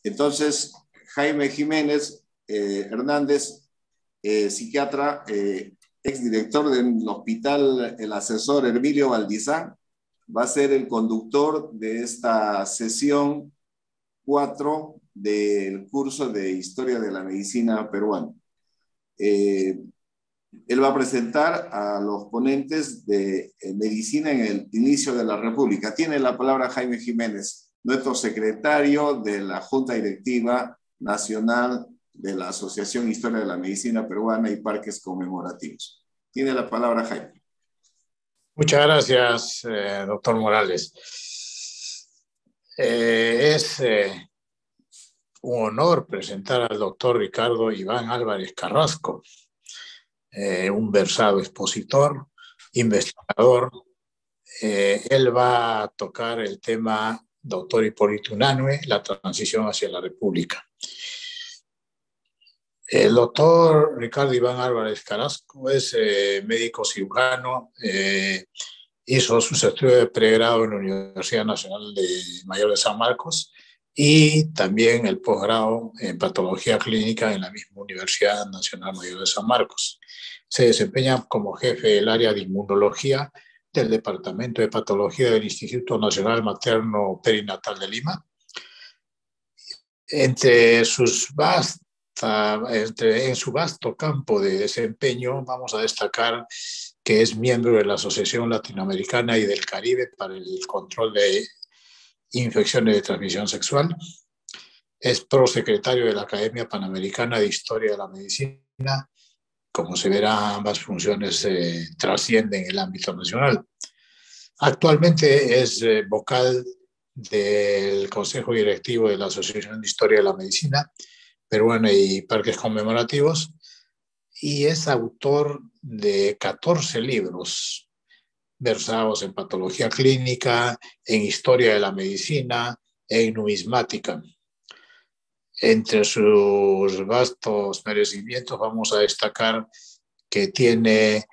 Entonces, Jaime Jiménez Hernández, psiquiatra, exdirector del hospital El Asesor Hermilio Valdizán, va a ser el conductor de esta sesión 4 del curso de Historia de la Medicina Peruana. Él va a presentar a los ponentes de Medicina en el inicio de la República. Tiene la palabra Jaime Jiménez, nuestro secretario de la Junta Directiva Nacional de la Asociación Historia de la Medicina Peruana y Parques Conmemorativos. Tiene la palabra Jaime. Muchas gracias, doctor Morales. Es un honor presentar al doctor Ricardo Iván Álvarez Carrasco, un versado expositor, investigador. Él va a tocar el tema Doctor Hipólito Unanue, la transición hacia la República. El doctor Ricardo Iván Álvarez Carrasco es médico cirujano, hizo sus estudios de pregrado en la Universidad Nacional Mayor de San Marcos y también el posgrado en patología clínica en la misma Universidad Nacional Mayor de San Marcos. Se desempeña como jefe del área de inmunología del Departamento de Patología del Instituto Nacional Materno Perinatal de Lima. En su vasto campo de desempeño vamos a destacar que es miembro de la Asociación Latinoamericana y del Caribe para el control de infecciones de transmisión sexual. Es prosecretario de la Academia Panamericana de Historia de la Medicina. Como se verá, ambas funciones trascienden el ámbito nacional. Actualmente es vocal del Consejo Directivo de la Asociación de Historia de la Medicina Peruana y Parques Conmemorativos y es autor de 14 libros versados en patología clínica, en historia de la medicina, en numismática. Entre sus vastos merecimientos vamos a destacar que tiene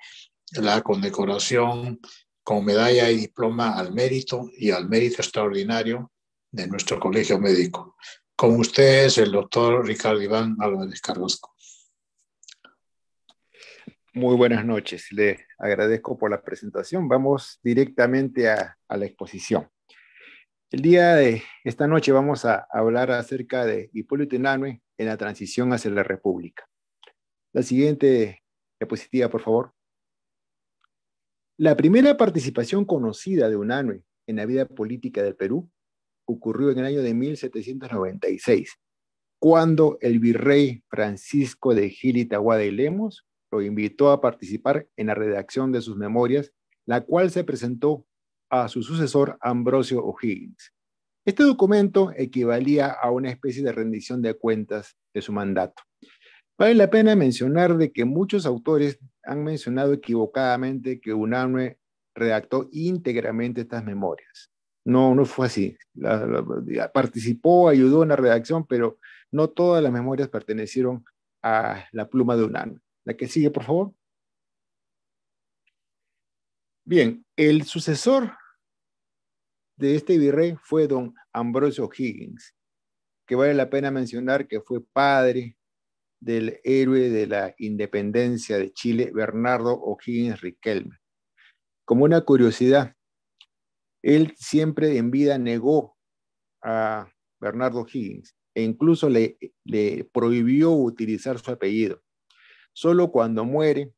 la condecoración con medalla y diploma al mérito y al mérito extraordinario de nuestro colegio médico. Con ustedes, el doctor Ricardo Iván Álvarez Carrasco. Muy buenas noches, le agradezco por la presentación. Vamos directamente a la exposición. El día de esta noche vamos a hablar acerca de Hipólito Unanue en la transición hacia la República. La siguiente diapositiva, por favor. La primera participación conocida de Unanue en la vida política del Perú ocurrió en el año de 1796, cuando el virrey Francisco de Gil y Tahuada y Lemos lo invitó a participar en la redacción de sus memorias, la cual se presentó a su sucesor Ambrosio O'Higgins. Este documento equivalía a una especie de rendición de cuentas de su mandato. Vale la pena mencionar de que muchos autores han mencionado equivocadamente que Unanue redactó íntegramente estas memorias. No fue así. Participó, ayudó en la redacción, pero no todas las memorias pertenecieron a la pluma de Unanue. La que sigue, por favor. Bien, el sucesor de este virrey fue don Ambrosio O'Higgins, que vale la pena mencionar que fue padre del héroe de la independencia de Chile, Bernardo O'Higgins Riquelme. Como una curiosidad, él siempre en vida negó a Bernardo O'Higgins e incluso le prohibió utilizar su apellido. Solo cuando muere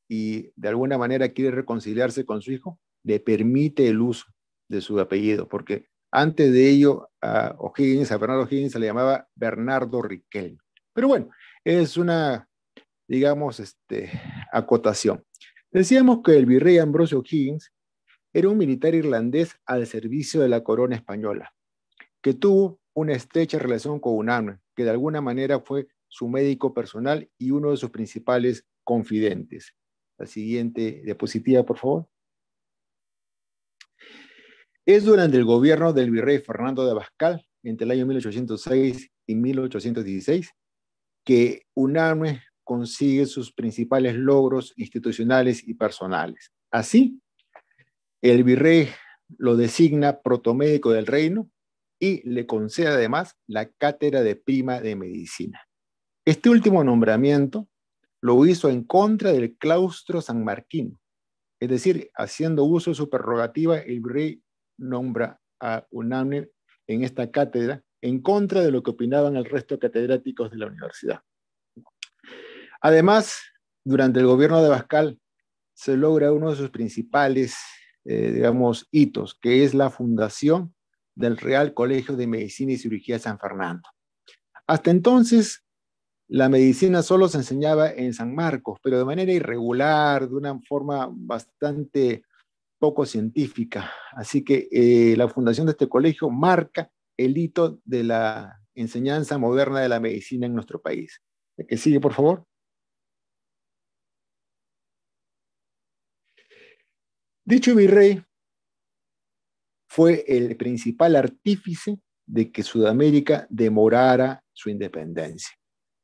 y de alguna manera quiere reconciliarse con su hijo, le permite el uso de su apellido, porque antes de ello a Bernardo O'Higgins se le llamaba Bernardo Riquelme. Pero bueno, es una, digamos, acotación. Decíamos que el virrey Ambrosio O'Higgins era un militar irlandés al servicio de la corona española, que tuvo una estrecha relación con Unanue, que de alguna manera fue su médico personal y uno de sus principales confidentes. La siguiente diapositiva, por favor. Es durante el gobierno del virrey Fernando de Abascal, entre el año 1806 y 1816, que Unanue consigue sus principales logros institucionales y personales. Así, el virrey lo designa protomédico del reino y le concede además la cátedra de prima de medicina. Este último nombramiento lo hizo en contra del claustro sanmarquino, es decir, haciendo uso de su prerrogativa, el virrey nombra a Unanue en esta cátedra en contra de lo que opinaban el resto de catedráticos de la universidad. Además, durante el gobierno de Abascal se logra uno de sus principales, hitos, que es la fundación del Real Colegio de Medicina y Cirugía de San Fernando. Hasta entonces, la medicina solo se enseñaba en San Marcos, pero de manera irregular, de una forma bastante poco científica. Así que la fundación de este colegio marca el hito de la enseñanza moderna de la medicina en nuestro país. ¿El que sigue, por favor? Dicho virrey fue el principal artífice de que Sudamérica demorara su independencia.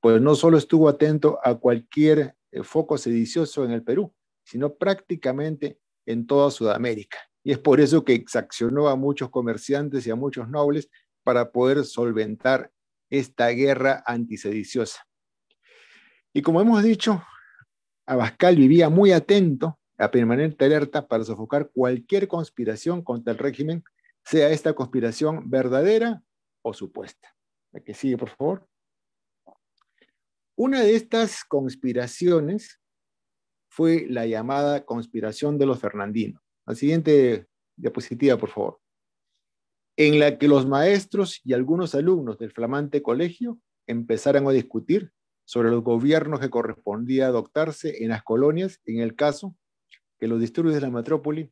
Pues no solo estuvo atento a cualquier foco sedicioso en el Perú, sino prácticamente en toda Sudamérica. Y es por eso que exaccionó a muchos comerciantes y a muchos nobles para poder solventar esta guerra antisediciosa. Y como hemos dicho, Abascal vivía muy atento a permanente alerta para sofocar cualquier conspiración contra el régimen, sea esta conspiración verdadera o supuesta. La que sigue, por favor. Una de estas conspiraciones fue la llamada conspiración de los fernandinos. La siguiente diapositiva, por favor. En la que los maestros y algunos alumnos del flamante colegio empezaron a discutir sobre los gobiernos que correspondía adoptarse en las colonias, en el caso que los disturbios de la metrópoli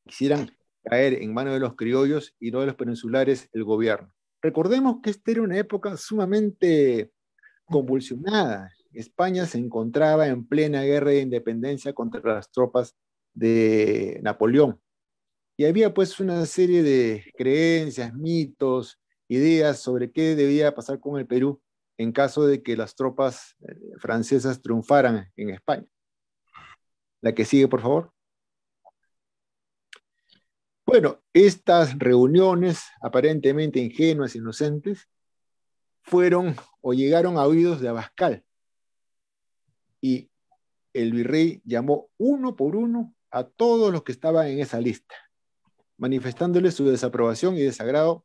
quisieran caer en manos de los criollos y no de los peninsulares el gobierno. Recordemos que esta era una época sumamente convulsionada. España se encontraba en plena guerra de independencia contra las tropas de Napoleón. Y había pues una serie de creencias, mitos, ideas sobre qué debía pasar con el Perú en caso de que las tropas francesas triunfaran en España. La que sigue, por favor. Bueno, estas reuniones aparentemente ingenuas, inocentes, fueron o llegaron a oídos de Abascal. Y el virrey llamó uno por uno a todos los que estaban en esa lista, manifestándoles su desaprobación y desagrado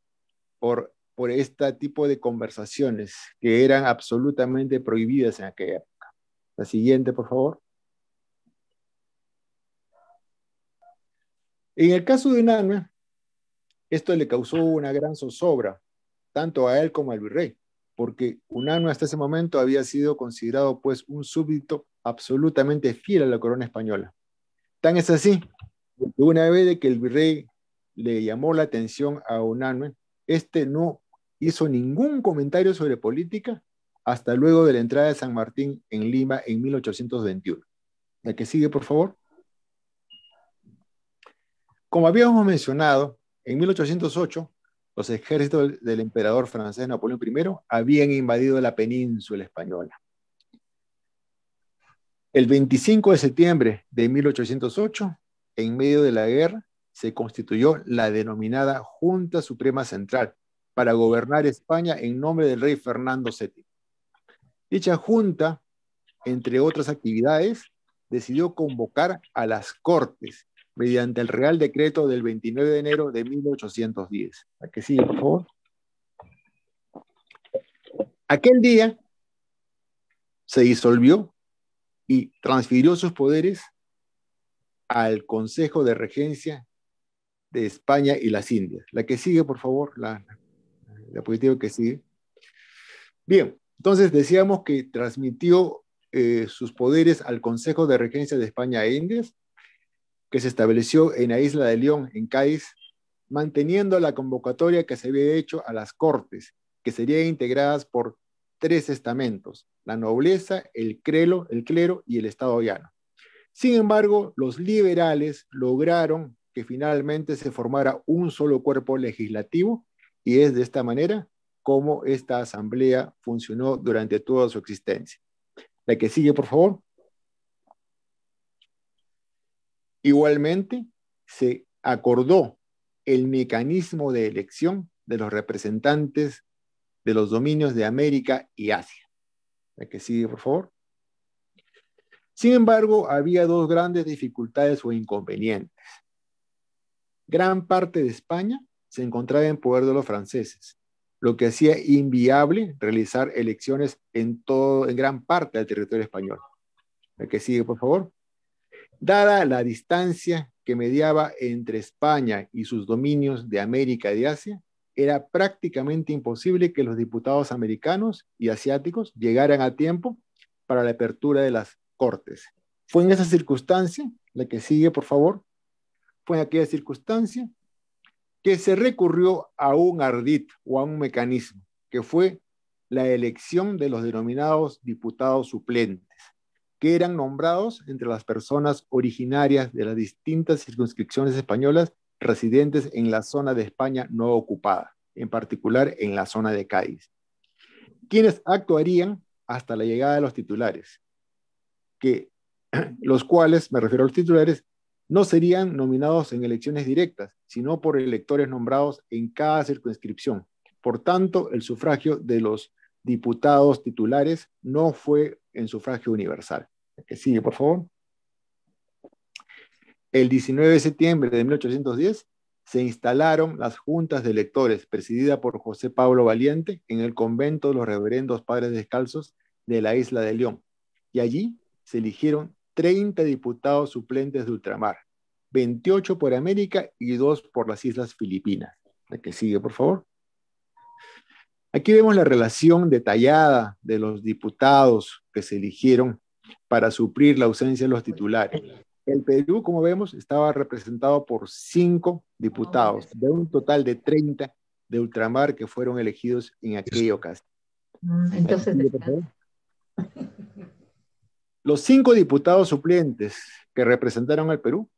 por este tipo de conversaciones que eran absolutamente prohibidas en aquella época. La siguiente, por favor. En el caso de Unanue, esto le causó una gran zozobra, tanto a él como al virrey, porque Unanue hasta ese momento había sido considerado pues un súbdito absolutamente fiel a la corona española. Tan es así, que una vez de que el virrey le llamó la atención a Unanue, este no hizo ningún comentario sobre política hasta luego de la entrada de San Martín en Lima en 1821. La que sigue, por favor. Como habíamos mencionado, en 1808, los ejércitos del emperador francés Napoleón I habían invadido la península española. El 25 de septiembre de 1808, en medio de la guerra, se constituyó la denominada Junta Suprema Central para gobernar España en nombre del rey Fernando VII. Dicha junta, entre otras actividades, decidió convocar a las Cortes mediante el Real Decreto del 29 de enero de 1810. ¿A que sigue, por favor? Aquel día se disolvió y transfirió sus poderes al Consejo de Regencia de España y las Indias. La que sigue, por favor, la diapositiva que sigue. Bien, entonces decíamos que transmitió sus poderes al Consejo de Regencia de España e Indias, que se estableció en la isla de León, en Cádiz, manteniendo la convocatoria que se había hecho a las Cortes, que serían integradas por 3 estamentos: la nobleza, el clero y el Estado llano. Sin embargo, los liberales lograron que finalmente se formara un solo cuerpo legislativo, y es de esta manera como esta asamblea funcionó durante toda su existencia. La que sigue, por favor. Igualmente, se acordó el mecanismo de elección de los representantes de los dominios de América y Asia. La que sigue, por favor. Sin embargo, había dos grandes dificultades o inconvenientes. Gran parte de España se encontraba en poder de los franceses, lo que hacía inviable realizar elecciones en gran parte del territorio español. La que sigue, por favor. Dada la distancia que mediaba entre España y sus dominios de América y de Asia, era prácticamente imposible que los diputados americanos y asiáticos llegaran a tiempo para la apertura de las Cortes. Fue en esa circunstancia, la que sigue, por favor, fue en aquella circunstancia que se recurrió a un ardid o a un mecanismo, que fue la elección de los denominados diputados suplentes, que eran nombrados entre las personas originarias de las distintas circunscripciones españolas residentes en la zona de España no ocupada, en particular en la zona de Cádiz, quienes actuarían hasta la llegada de los titulares, los cuales, me refiero a los titulares, no serían nominados en elecciones directas, sino por electores nombrados en cada circunscripción. Por tanto, el sufragio de los diputados titulares no fue en sufragio universal. Que sigue, por favor. El 19 de septiembre de 1810 se instalaron las juntas de electores, presidida por José Pablo Valiente, en el convento de los reverendos padres descalzos de la isla de León. Y allí se eligieron 30 diputados suplentes de ultramar, 28 por América y 2 por las islas Filipinas. La que sigue, por favor. Aquí vemos la relación detallada de los diputados que se eligieron para suplir la ausencia de los titulares. El Perú, como vemos, estaba representado por 5 diputados, de un total de 30 de ultramar que fueron elegidos en aquella ocasión. Entonces, los 5 diputados suplentes que representaron al Perú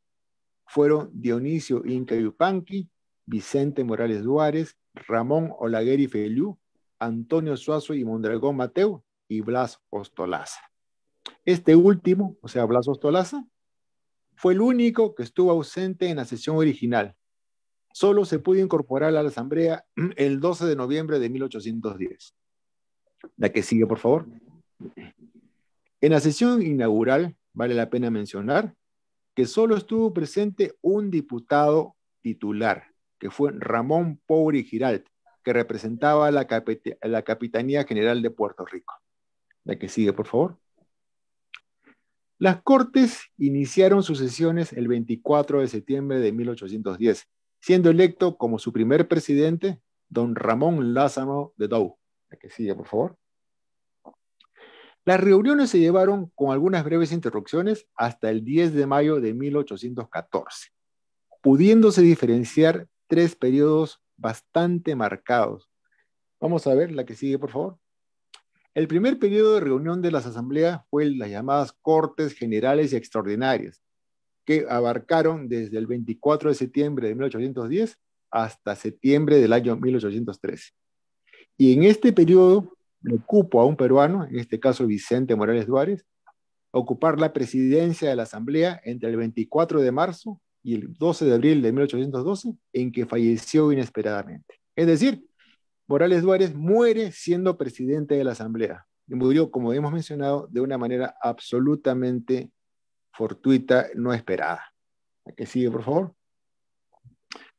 fueron Dionisio Inca Yupanqui, Vicente Morales Duárez, Ramón Olaguer Feliú, Antonio Suazo y Mondragón Mateo y Blas Ostolaza. Este último, o sea, Blas Ostolaza, fue el único que estuvo ausente en la sesión original. Solo se pudo incorporar a la Asamblea el 12 de noviembre de 1810. La que sigue, por favor. En la sesión inaugural, vale la pena mencionar que solo estuvo presente un diputado titular, que fue Ramón Pouri Giralt, que representaba la Capitanía General de Puerto Rico. La que sigue, por favor. Las Cortes iniciaron sus sesiones el 24 de septiembre de 1810, siendo electo como su primer presidente don Ramón Lázaro de Dou. La que sigue, por favor. Las reuniones se llevaron con algunas breves interrupciones hasta el 10 de mayo de 1814, pudiéndose diferenciar 3 periodos bastante marcados. Vamos a ver la que sigue, por favor. El primer periodo de reunión de las asambleas fue las llamadas Cortes Generales y Extraordinarias, que abarcaron desde el 24 de septiembre de 1810 hasta septiembre del año 1813. Y en este periodo le cupo a un peruano, en este caso Vicente Morales Duárez, ocupar la presidencia de la asamblea entre el 24 de marzo y el 12 de abril de 1812, en que falleció inesperadamente. Es decir, Morales Duárez muere siendo presidente de la asamblea y murió, como hemos mencionado, de una manera absolutamente fortuita, no esperada. ¿A qué sigue, por favor?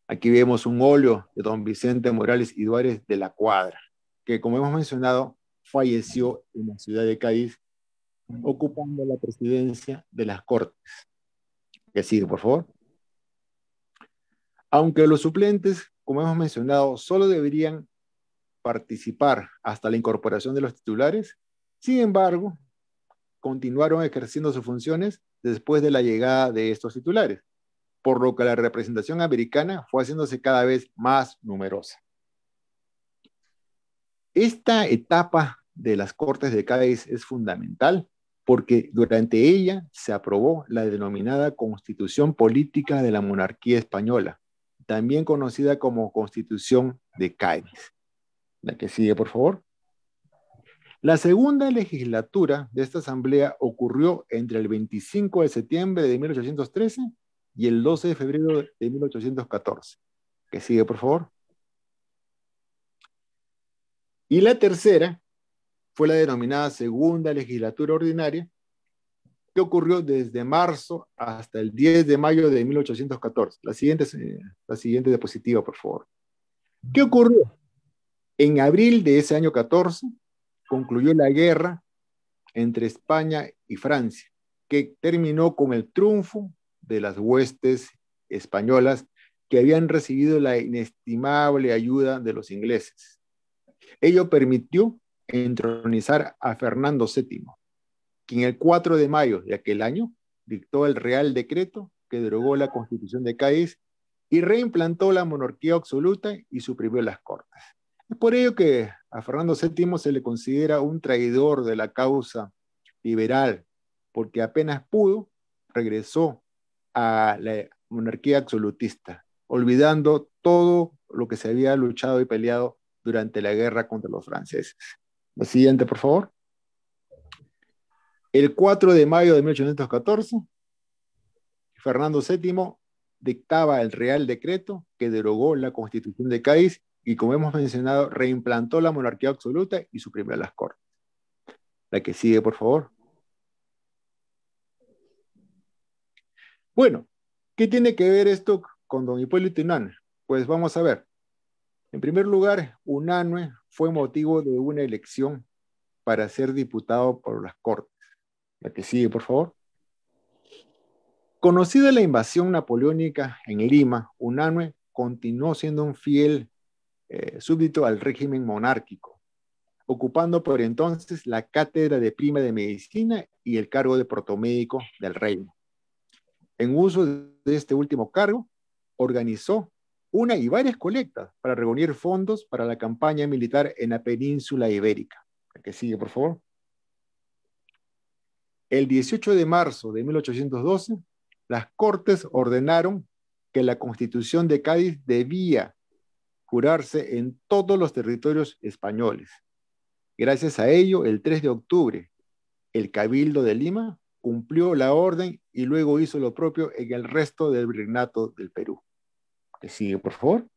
Aquí vemos un óleo de don Vicente Morales y Duárez de la Cuadra, que, como hemos mencionado, falleció en la ciudad de Cádiz, ocupando la presidencia de las Cortes. ¿Qué sigue, por favor? Aunque los suplentes, como hemos mencionado, solo deberían participar hasta la incorporación de los titulares, sin embargo, continuaron ejerciendo sus funciones después de la llegada de estos titulares, por lo que la representación americana fue haciéndose cada vez más numerosa. Esta etapa de las Cortes de Cádiz es fundamental porque durante ella se aprobó la denominada Constitución Política de la Monarquía Española, también conocida como Constitución de Cádiz. La que sigue, por favor. La segunda legislatura de esta asamblea ocurrió entre el 25 de septiembre de 1813 y el 12 de febrero de 1814. Que sigue, por favor. Y la tercera fue la denominada Segunda Legislatura Ordinaria, que ocurrió desde marzo hasta el 10 de mayo de 1814. La siguiente diapositiva, por favor. ¿Qué ocurrió? En abril de ese año 14 concluyó la guerra entre España y Francia, que terminó con el triunfo de las huestes españolas que habían recibido la inestimable ayuda de los ingleses. Ello permitió entronizar a Fernando VII, quien el 4 de mayo de aquel año dictó el Real Decreto que derogó la Constitución de Cádiz y reimplantó la monarquía absoluta y suprimió las Cortes. Es por ello que a Fernando VII se le considera un traidor de la causa liberal, porque apenas pudo, regresó a la monarquía absolutista, olvidando todo lo que se había luchado y peleado durante la guerra contra los franceses. La siguiente, por favor. El 4 de mayo de 1814, Fernando VII dictaba el Real Decreto que derogó la Constitución de Cádiz y, como hemos mencionado, reimplantó la monarquía absoluta y suprimió las Cortes. La que sigue, por favor. Bueno, ¿qué tiene que ver esto con don Hipólito Unanue? Pues vamos a ver. En primer lugar, Unanue fue motivo de una elección para ser diputado por las Cortes. La que sigue, por favor. Conocida la invasión napoleónica en Lima, Unanue continuó siendo un fiel súbdito al régimen monárquico, ocupando por entonces la cátedra de prima de medicina y el cargo de protomédico del reino. En uso de este último cargo, organizó una y varias colectas para reunir fondos para la campaña militar en la península ibérica. La que sigue, por favor. El 18 de marzo de 1812, las Cortes ordenaron que la Constitución de Cádiz debía jurarse en todos los territorios españoles. Gracias a ello, el 3 de octubre, el Cabildo de Lima cumplió la orden y luego hizo lo propio en el resto del Virreinato del Perú. Que sigue, por favor.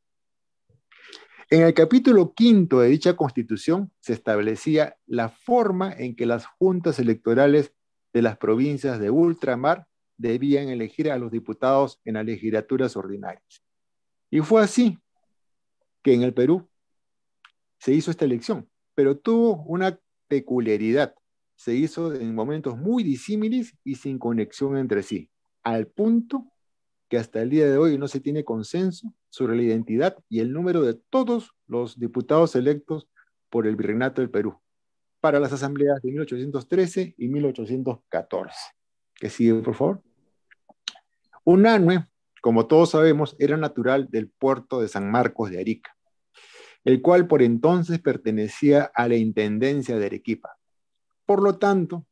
En el capítulo 5 de dicha Constitución se establecía la forma en que las juntas electorales de las provincias de ultramar debían elegir a los diputados en las legislaturas ordinarias. Y fue así que en el Perú se hizo esta elección, pero tuvo una peculiaridad. Se hizo en momentos muy disímiles y sin conexión entre sí, al punto que hasta el día de hoy no se tiene consenso sobre la identidad y el número de todos los diputados electos por el Virreinato del Perú para las asambleas de 1813 y 1814. Que sigue, por favor. Unanue, como todos sabemos, era natural del puerto de San Marcos de Arica, el cual por entonces pertenecía a la Intendencia de Arequipa. Por lo tanto,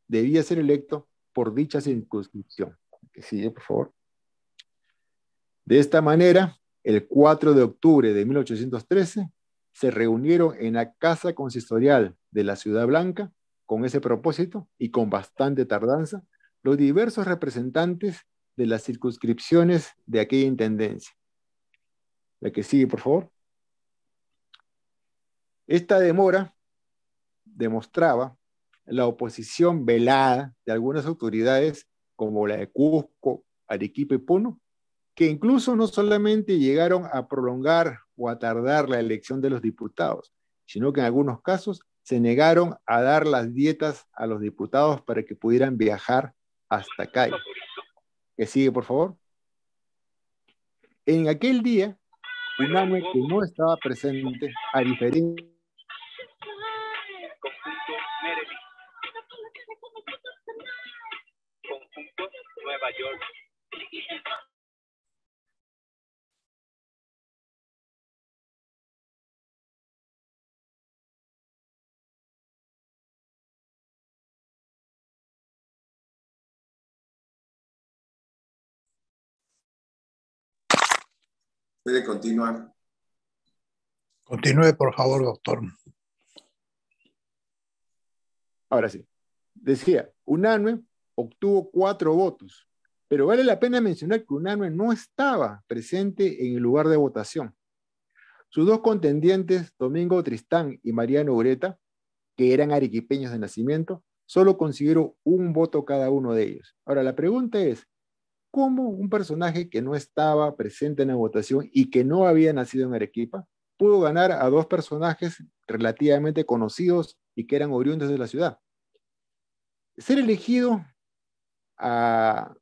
debía ser electo por dicha circunscripción. Que sigue, por favor. De esta manera, el 4 de octubre de 1813, se reunieron en la Casa Consistorial de la Ciudad Blanca con ese propósito y con bastante tardanza los diversos representantes de las circunscripciones de aquella intendencia. La que sigue, por favor. Esta demora demostraba la oposición velada de algunas autoridades como la de Cusco, Arequipa y Puno, que incluso no solamente llegaron a prolongar o a tardar la elección de los diputados, sino que en algunos casos se negaron a dar las dietas a los diputados para que pudieran viajar hasta acá. Que sigue, por favor. En aquel día, Unanue, que no estaba presente, a diferencia Conjunto Nueva York. Puede continuar. Continúe, por favor, doctor. Ahora sí. Decía, Unanue obtuvo 4 votos, pero vale la pena mencionar que Unanue no estaba presente en el lugar de votación. Sus dos contendientes, Domingo Tristán y Mariano Ureta, que eran arequipeños de nacimiento, solo consiguieron un voto cada uno de ellos. Ahora, la pregunta es, ¿cómo un personaje que no estaba presente en la votación y que no había nacido en Arequipa pudo ganar a dos personajes relativamente conocidos y que eran oriundos de la ciudad? Ser elegido a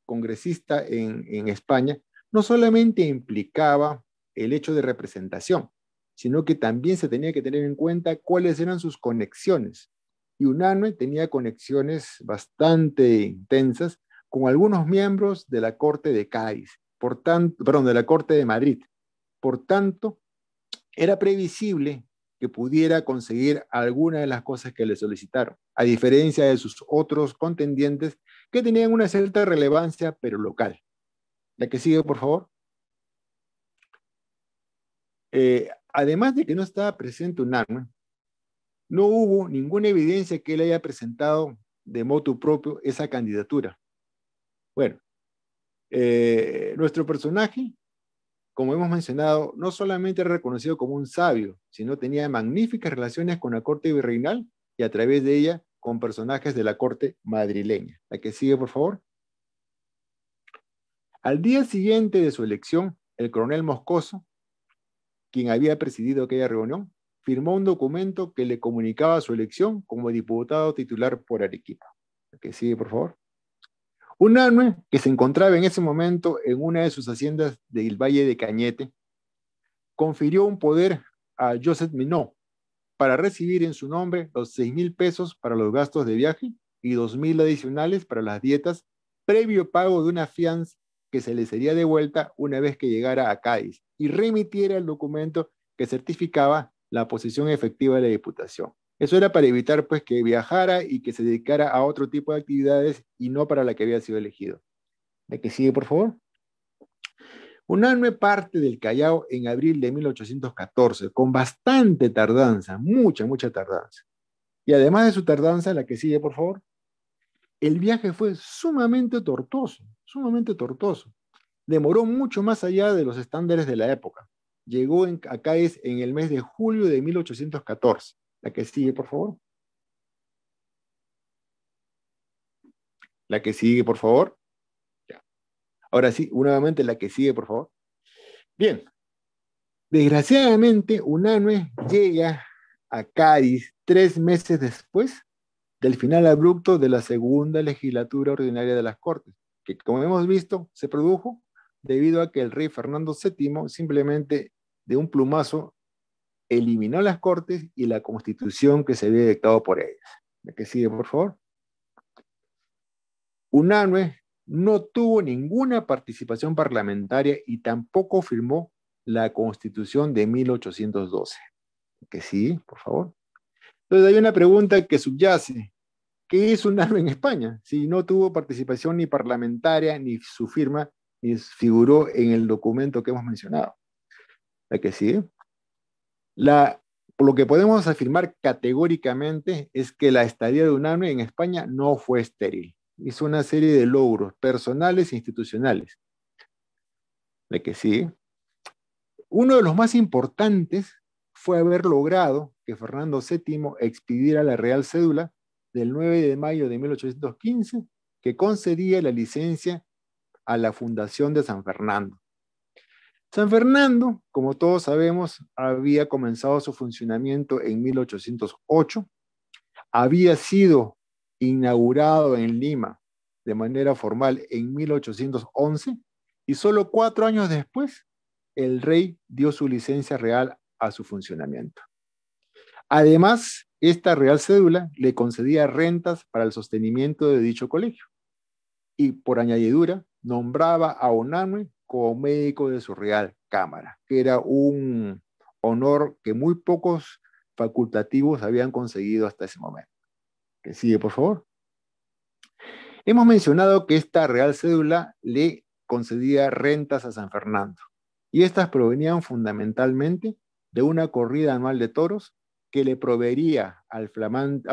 congresista en España no solamente implicaba el hecho de representación, sino que también se tenía que tener en cuenta cuáles eran sus conexiones. Y Unanue tenía conexiones bastante intensas con algunos miembros de la Corte de Cádiz, de la Corte de Madrid. Por tanto, era previsible que pudiera conseguir alguna de las cosas que le solicitaron, a diferencia de sus otros contendientes que tenían una cierta relevancia, pero local. La que sigue, por favor. Además de que no estaba presente Unanue, no hubo ninguna evidencia que él haya presentado de motu propio esa candidatura. Bueno, nuestro personaje, como hemos mencionado, no solamente era reconocido como un sabio, sino tenía magníficas relaciones con la corte virreinal y a través de ella con personajes de la corte madrileña. La que sigue, por favor. Al día siguiente de su elección, el coronel Moscoso, quien había presidido aquella reunión, firmó un documento que le comunicaba su elección como diputado titular por Arequipa. La que sigue, por favor. Unanue, que se encontraba en ese momento en una de sus haciendas del Valle de Cañete, confirió un poder a Joseph Minot para recibir en su nombre los 6,000 pesos para los gastos de viaje y 2,000 adicionales para las dietas, previo pago de una fianza que se le sería devuelta una vez que llegara a Cádiz y remitiera el documento que certificaba la posesión efectiva de la diputación. Eso era para evitar pues que viajara y que se dedicara a otro tipo de actividades y no para la que había sido elegido. ¿La que sigue, por favor? Unanue parte del Callao en abril de 1814, con bastante tardanza, mucha tardanza. Y además de su tardanza, la que sigue, por favor, el viaje fue sumamente tortuoso. Demoró mucho más allá de los estándares de la época. Llegó a Cádiz en el mes de julio de 1814. La que sigue, por favor. La que sigue, por favor. Ya. Ahora sí, nuevamente la que sigue, por favor. Bien. Desgraciadamente, Unanue llega a Cádiz 3 meses después del final abrupto de la segunda legislatura ordinaria de las Cortes, que como hemos visto, se produjo debido a que el rey Fernando VII simplemente de un plumazo eliminó las Cortes y la Constitución que se había dictado por ellas. La que sigue, por favor. Unanue no tuvo ninguna participación parlamentaria y tampoco firmó la Constitución de 1812. Que sí, por favor. Entonces hay una pregunta que subyace. ¿Qué es Unanue en España? Si no tuvo participación ni parlamentaria, ni su firma, ni figuró en el documento que hemos mencionado. La que sigue. Por lo que podemos afirmar categóricamente es que la estadía de Unanue en España no fue estéril. Hizo una serie de logros personales e institucionales. La que sigue. Uno de los más importantes fue haber logrado que Fernando VII expidiera la Real Cédula del 9 de mayo de 1815, que concedía la licencia a la fundación de San Fernando. San Fernando, como todos sabemos, había comenzado su funcionamiento en 1808, había sido inaugurado en Lima de manera formal en 1811 y solo 4 años después el rey dio su licencia real a su funcionamiento. Además, esta Real Cédula le concedía rentas para el sostenimiento de dicho colegio y, por añadidura, nombraba a Unanue como médico de su Real Cámara, que era un honor que muy pocos facultativos habían conseguido hasta ese momento. Que sigue, por favor. Hemos mencionado que esta Real Cédula le concedía rentas a San Fernando y estas provenían fundamentalmente de una corrida anual de toros que le proveería al flamante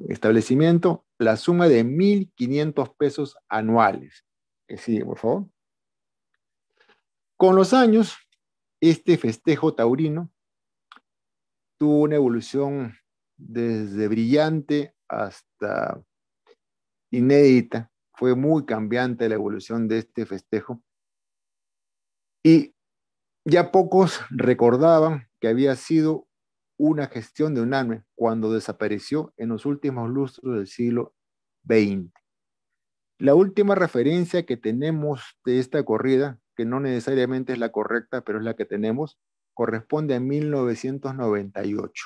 establecimiento la suma de 1,500 pesos anuales. Que sigue, por favor. Con los años, este festejo taurino tuvo una evolución desde brillante hasta inédita. Fue muy cambiante la evolución de este festejo. Y ya pocos recordaban que había sido una gestión de Unanue cuando desapareció en los últimos lustros del siglo XX. La última referencia que tenemos de esta corrida, que no necesariamente es la correcta, pero es la que tenemos, corresponde a 1998.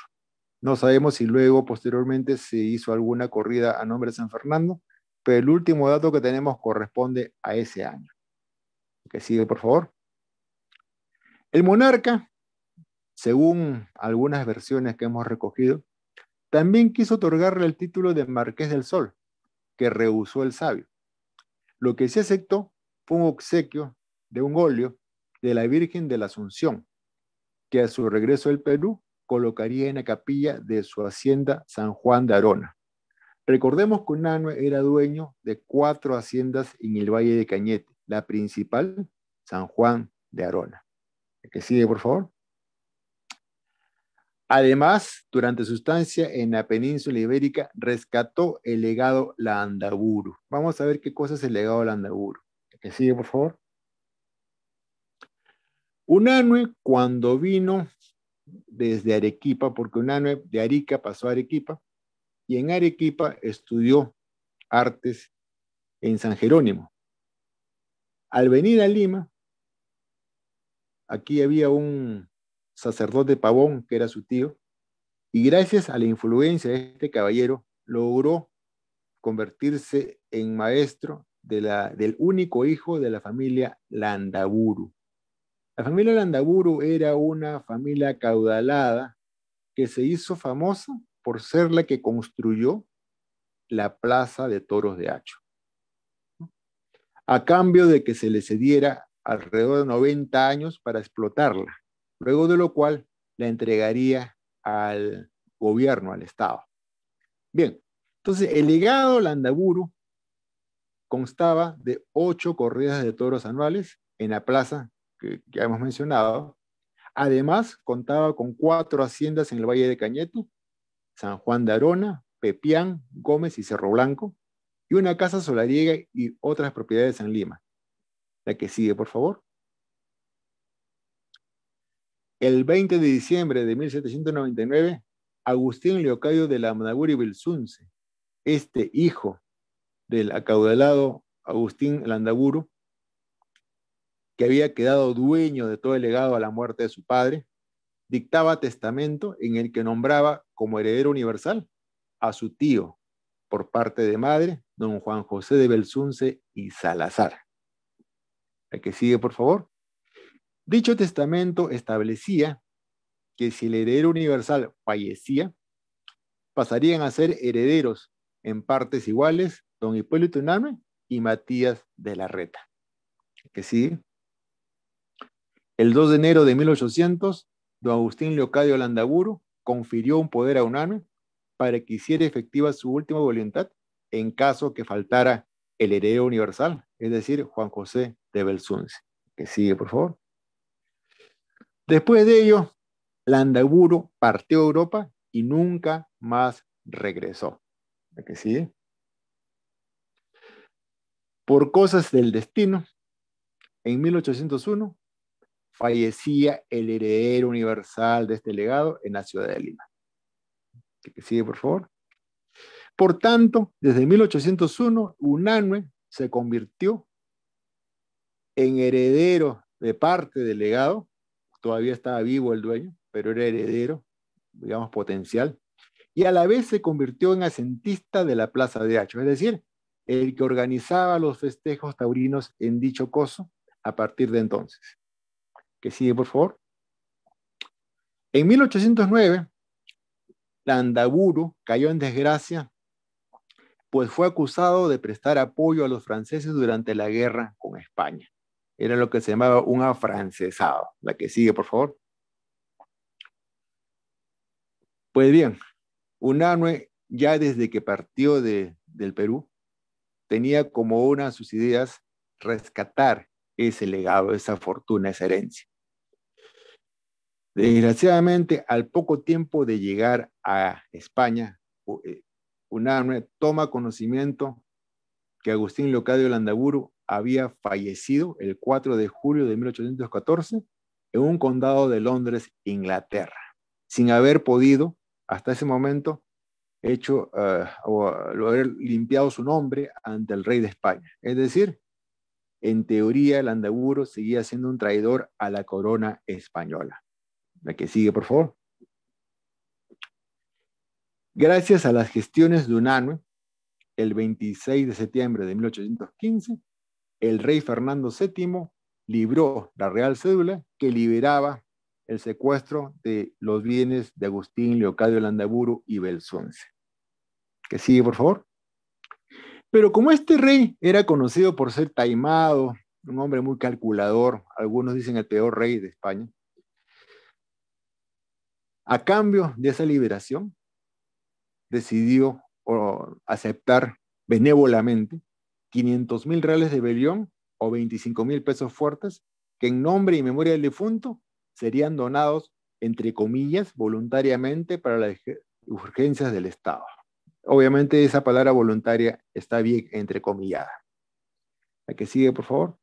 No sabemos si luego, posteriormente, se hizo alguna corrida a nombre de San Fernando, pero el último dato que tenemos corresponde a ese año. Que sigue, por favor. El monarca, según algunas versiones que hemos recogido, también quiso otorgarle el título de Marqués del Sol, que rehusó el sabio. Lo que sí aceptó fue un obsequio de un óleo de la Virgen de la Asunción, que a su regreso al Perú colocaría en la capilla de su hacienda San Juan de Arona. Recordemos que Unanue era dueño de 4 haciendas en el Valle de Cañete, la principal, San Juan de Arona. ¿El que sigue, por favor? Además, durante su estancia en la península ibérica, rescató el legado Landaburu. Vamos a ver qué cosa es el legado Landaburu. ¿El que sigue, por favor? Unanue, cuando vino desde Arequipa, porque Unanue de Arica pasó a Arequipa, y en Arequipa estudió artes en San Jerónimo. Al venir a Lima, aquí había un sacerdote Pavón, que era su tío, y gracias a la influencia de este caballero, logró convertirse en maestro del único hijo de la familia Landaburu. La familia Landaburu era una familia acaudalada que se hizo famosa por ser la que construyó la Plaza de Toros de Hacho, a cambio de que se le cediera alrededor de 90 años para explotarla, luego de lo cual la entregaría al gobierno, al Estado. Bien, entonces el legado Landaburu constaba de 8 corridas de toros anuales en la plaza que ya hemos mencionado. Además, contaba con 4 haciendas en el Valle de Cañete, San Juan de Arona, Pepián, Gómez y Cerro Blanco, y una casa solariega y otras propiedades en Lima. La que sigue, por favor. El 20 de diciembre de 1799, Agustín Leocadio de Landaburu y Belsunce, este hijo del acaudalado Agustín Landaburu, que había quedado dueño de todo el legado a la muerte de su padre, dictaba testamento en el que nombraba como heredero universal a su tío, por parte de madre, don Juan José de Belsunce y Salazar. El que sigue, por favor. Dicho testamento establecía que si el heredero universal fallecía, pasarían a ser herederos en partes iguales don Hipólito Unanue y Matías de la Reta. El que sigue. El 2 de enero de 1800, don Agustín Leocadio Landaburu confirió un poder a Unanue para que hiciera efectiva su última voluntad en caso que faltara el heredero universal, es decir, Juan José de Belsunce. Que sigue, por favor. Después de ello, Landaburu partió a Europa y nunca más regresó. Que sigue. Por cosas del destino, en 1801 fallecía el heredero universal de este legado en la ciudad de Lima. Que sigue, por favor. Por tanto, desde 1801, Unanue se convirtió en heredero de parte del legado. Todavía estaba vivo el dueño, pero era heredero, digamos, potencial. Y a la vez se convirtió en asentista de la Plaza de Hacho, es decir, el que organizaba los festejos taurinos en dicho coso a partir de entonces. Que sigue, por favor. En 1809, Landaburu cayó en desgracia, pues fue acusado de prestar apoyo a los franceses durante la guerra con España. Era lo que se llamaba un afrancesado. La que sigue, por favor. Pues bien, Unanue, ya desde que partió del Perú, tenía como una de sus ideas rescatar ese legado, esa fortuna, esa herencia. Desgraciadamente, al poco tiempo de llegar a España, Unanue toma conocimiento que Agustín Leocadio Landaburu había fallecido el 4 de julio de 1814 en un condado de Londres, Inglaterra, sin haber podido, hasta ese momento, o haber limpiado su nombre ante el rey de España. Es decir, en teoría, Landaburu seguía siendo un traidor a la corona española. La que sigue, por favor. Gracias a las gestiones de Unanue, el 26 de septiembre de 1815, el rey Fernando VII libró la Real Cédula que liberaba el secuestro de los bienes de Agustín Leocadio Landaburu y Belsunce. Que sigue, por favor. Pero como este rey era conocido por ser taimado, un hombre muy calculador, algunos dicen el peor rey de España, a cambio de esa liberación, decidió aceptar benévolamente 500,000 reales de velión o 25,000 pesos fuertes que en nombre y memoria del difunto serían donados, entre comillas, voluntariamente para las urgencias del Estado. Obviamente esa palabra voluntaria está bien entrecomillada. La que sigue, por favor.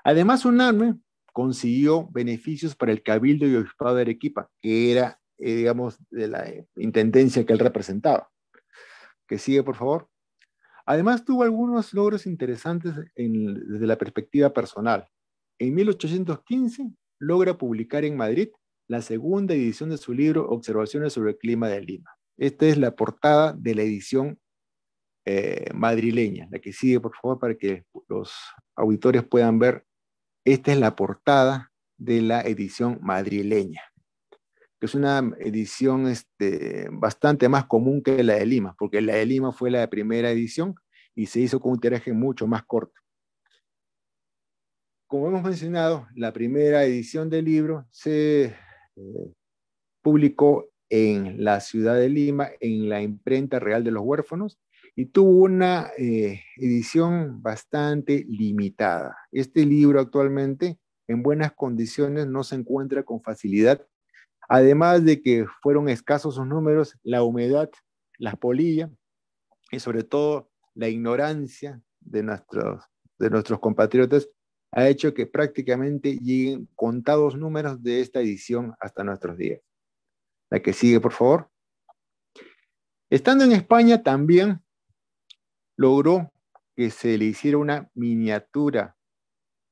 Además, Unanue consiguió beneficios para el Cabildo y Obispado de Arequipa, que era, digamos, de la intendencia que él representaba. Que sigue, por favor. Además, tuvo algunos logros interesantes desde la perspectiva personal. En 1815 logra publicar en Madrid la segunda edición de su libro Observaciones sobre el clima de Lima. Esta es la portada de la edición madrileña. La que sigue, por favor, para que los auditores puedan ver. Esta es la portada de la edición madrileña, que es una edición bastante más común que la de Lima, porque la de Lima fue la primera edición y se hizo con un tiraje mucho más corto. Como hemos mencionado, la primera edición del libro se publicó en la ciudad de Lima, en la Imprenta Real de los Huérfanos, y tuvo una edición bastante limitada. Este libro actualmente, en buenas condiciones, no se encuentra con facilidad. Además de que fueron escasos sus números, la humedad, las polillas y sobre todo la ignorancia de nuestros compatriotas ha hecho que prácticamente lleguen contados números de esta edición hasta nuestros días. La que sigue, por favor. Estando en España también logró que se le hiciera una miniatura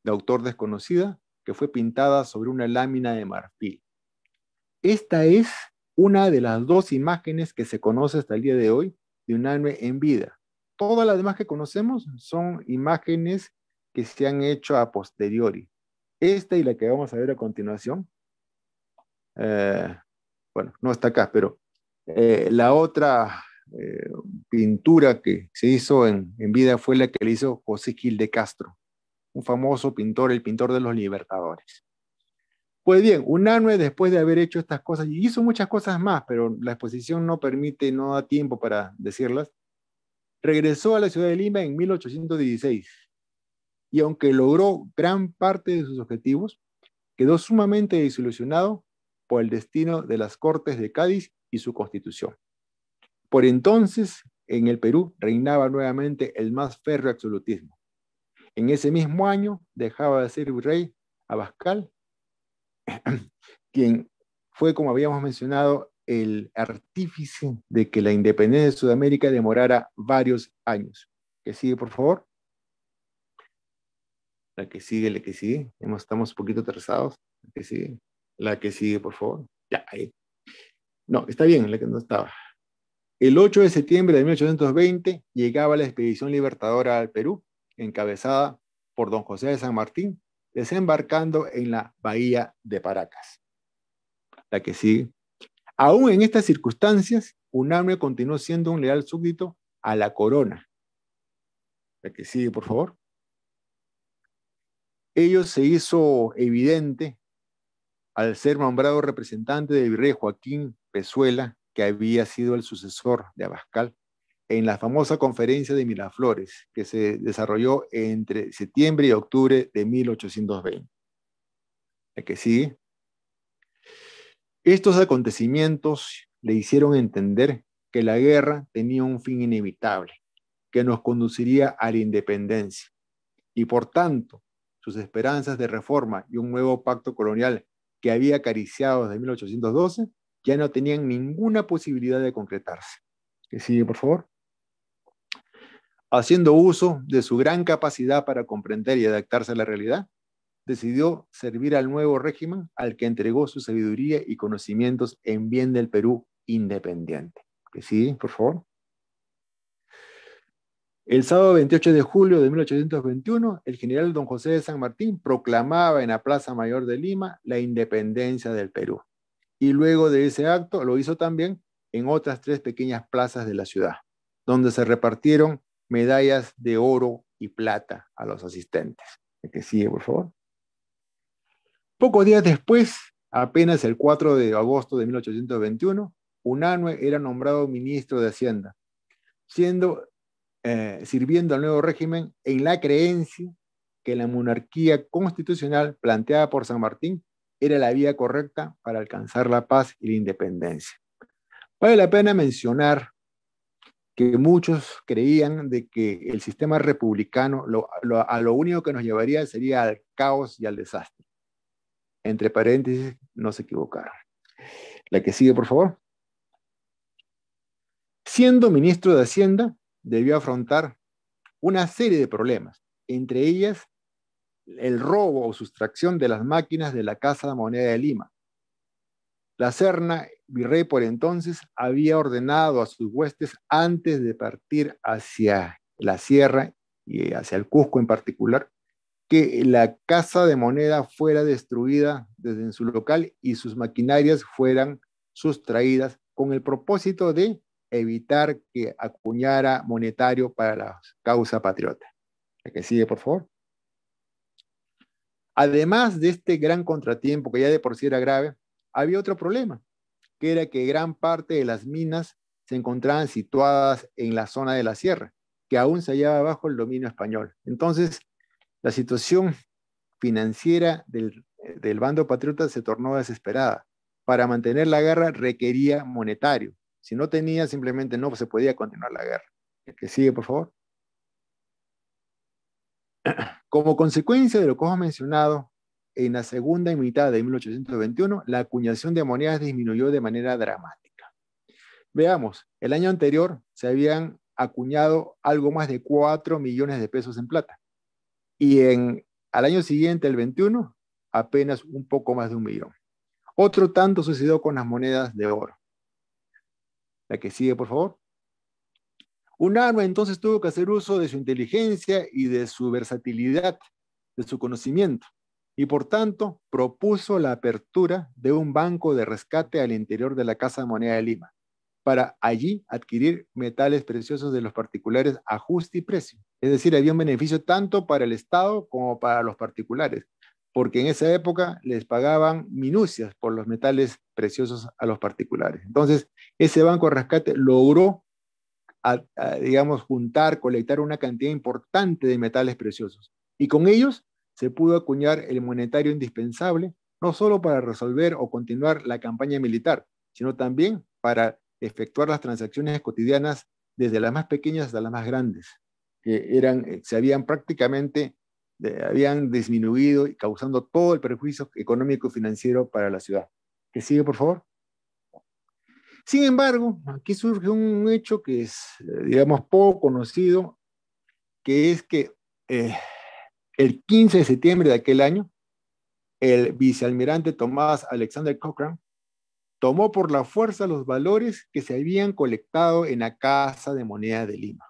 de autor desconocida que fue pintada sobre una lámina de marfil. Esta es una de las dos imágenes que se conoce hasta el día de hoy de Unanue en vida. Todas las demás que conocemos son imágenes que se han hecho a posteriori. Esta y la que vamos a ver a continuación, bueno, no está acá, pero la otra pintura que se hizo en vida fue la que le hizo José Gil de Castro, un famoso pintor, el pintor de los Libertadores. Pues bien, Unanue, después de haber hecho estas cosas, y hizo muchas cosas más, pero la exposición no permite, no da tiempo para decirlas, regresó a la ciudad de Lima en 1816, y aunque logró gran parte de sus objetivos, quedó sumamente desilusionado por el destino de las Cortes de Cádiz y su constitución. Por entonces, en el Perú reinaba nuevamente el más férreo absolutismo. En ese mismo año dejaba de ser virrey Abascal, quien fue, como habíamos mencionado, el artífice de que la independencia de Sudamérica demorara varios años. Que sigue, por favor. La que sigue, la que sigue. Estamos un poquito atrasados. La que sigue. La que sigue, por favor. Ya, ahí. No, está bien, la que no estaba. El 8 de septiembre de 1820 llegaba la expedición libertadora al Perú, encabezada por don José de San Martín, desembarcando en la bahía de Paracas. La que sigue. Aún en estas circunstancias, Unanue continuó siendo un leal súbdito a la corona. La que sigue, por favor. Ello se hizo evidente al ser nombrado representante del virrey Joaquín Pezuela, que había sido el sucesor de Abascal, en la famosa conferencia de Miraflores, que se desarrolló entre septiembre y octubre de 1820. ¿El que sigue? Estos acontecimientos le hicieron entender que la guerra tenía un fin inevitable, que nos conduciría a la independencia, y por tanto, sus esperanzas de reforma y un nuevo pacto colonial que había acariciado desde 1812 ya no tenían ninguna posibilidad de concretarse. ¿Que sigue, por favor? Haciendo uso de su gran capacidad para comprender y adaptarse a la realidad, decidió servir al nuevo régimen al que entregó su sabiduría y conocimientos en bien del Perú independiente. ¿Que sigue, por favor? El sábado 28 de julio de 1821, el general don José de San Martín proclamaba en la Plaza Mayor de Lima la independencia del Perú. Y luego de ese acto lo hizo también en otras 3 pequeñas plazas de la ciudad, donde se repartieron medallas de oro y plata a los asistentes. ¿El que sigue, por favor? Pocos días después, apenas el 4 de agosto de 1821, Unanue era nombrado ministro de Hacienda, sirviendo al nuevo régimen en la creencia que la monarquía constitucional planteada por San Martín era la vía correcta para alcanzar la paz y la independencia. Vale la pena mencionar que muchos creían de que el sistema republicano a lo único que nos llevaría sería al caos y al desastre. Entre paréntesis, no se equivocaron. La que sigue, por favor. Siendo ministro de Hacienda, debió afrontar una serie de problemas, entre ellas el robo o sustracción de las máquinas de la Casa de Moneda de Lima. La Serna, virrey por entonces, había ordenado a sus huestes antes de partir hacia la sierra y hacia el Cusco en particular, que la Casa de Moneda fuera destruida desde su local y sus maquinarias fueran sustraídas con el propósito de evitar que acuñara monetario para la causa patriota. ¿La que sigue, por favor? Además de este gran contratiempo, que ya de por sí era grave, había otro problema, que era que gran parte de las minas se encontraban situadas en la zona de la sierra, que aún se hallaba bajo el dominio español. Entonces, la situación financiera del bando patriota se tornó desesperada. Para mantener la guerra requería monetario. Si no tenía, simplemente no se podía continuar la guerra. El que sigue, por favor. Como consecuencia de lo que hemos mencionado, en la segunda mitad de 1821, la acuñación de monedas disminuyó de manera dramática. Veamos, el año anterior se habían acuñado algo más de 4 millones de pesos en plata. Y al año siguiente, el 21, apenas un poco más de 1 millón. Otro tanto sucedió con las monedas de oro. La que sigue, por favor. Unanue entonces tuvo que hacer uso de su inteligencia y de su versatilidad, de su conocimiento, y por tanto propuso la apertura de un banco de rescate al interior de la Casa de Moneda de Lima, para allí adquirir metales preciosos de los particulares a justo y precio. Es decir, había un beneficio tanto para el Estado como para los particulares, porque en esa época les pagaban minucias por los metales preciosos a los particulares. Entonces, ese banco de rescate logró digamos, colectar una cantidad importante de metales preciosos. Y con ellos se pudo acuñar el monetario indispensable, no solo para resolver o continuar la campaña militar, sino también para efectuar las transacciones cotidianas desde las más pequeñas hasta las más grandes, que se habían prácticamente habían disminuido y causando todo el perjuicio económico y financiero para la ciudad. ¿Que sigue, por favor? Sin embargo, aquí surge un hecho que es, digamos, poco conocido, que es que el 15 de septiembre de aquel año, el vicealmirante Tomás Alexander Cochrane tomó por la fuerza los valores que se habían colectado en la Casa de Moneda de Lima,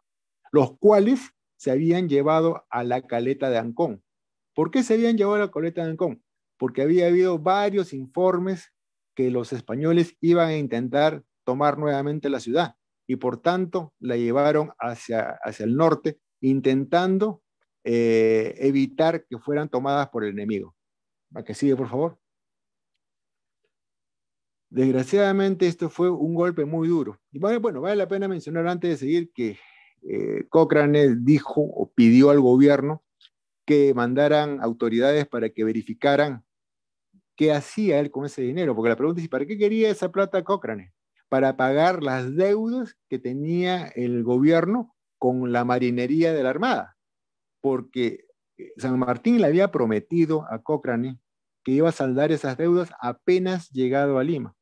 los cuales se habían llevado a la caleta de Ancón. ¿Por qué se habían llevado a la caleta de Ancón? Porque había habido varios informes que los españoles iban a intentar tomar nuevamente la ciudad y por tanto la llevaron hacia el norte intentando evitar que fueran tomadas por el enemigo. ¿A que sigue, por favor? Desgraciadamente esto fue un golpe muy duro. Y bueno, vale la pena mencionar antes de seguir que Cochrane dijo o pidió al gobierno que mandaran autoridades para que verificaran qué hacía él con ese dinero, porque la pregunta es, ¿para qué quería esa plata Cochrane? Para pagar las deudas que tenía el gobierno con la marinería de la Armada, porque San Martín le había prometido a Cochrane que iba a saldar esas deudas apenas llegado a Lima.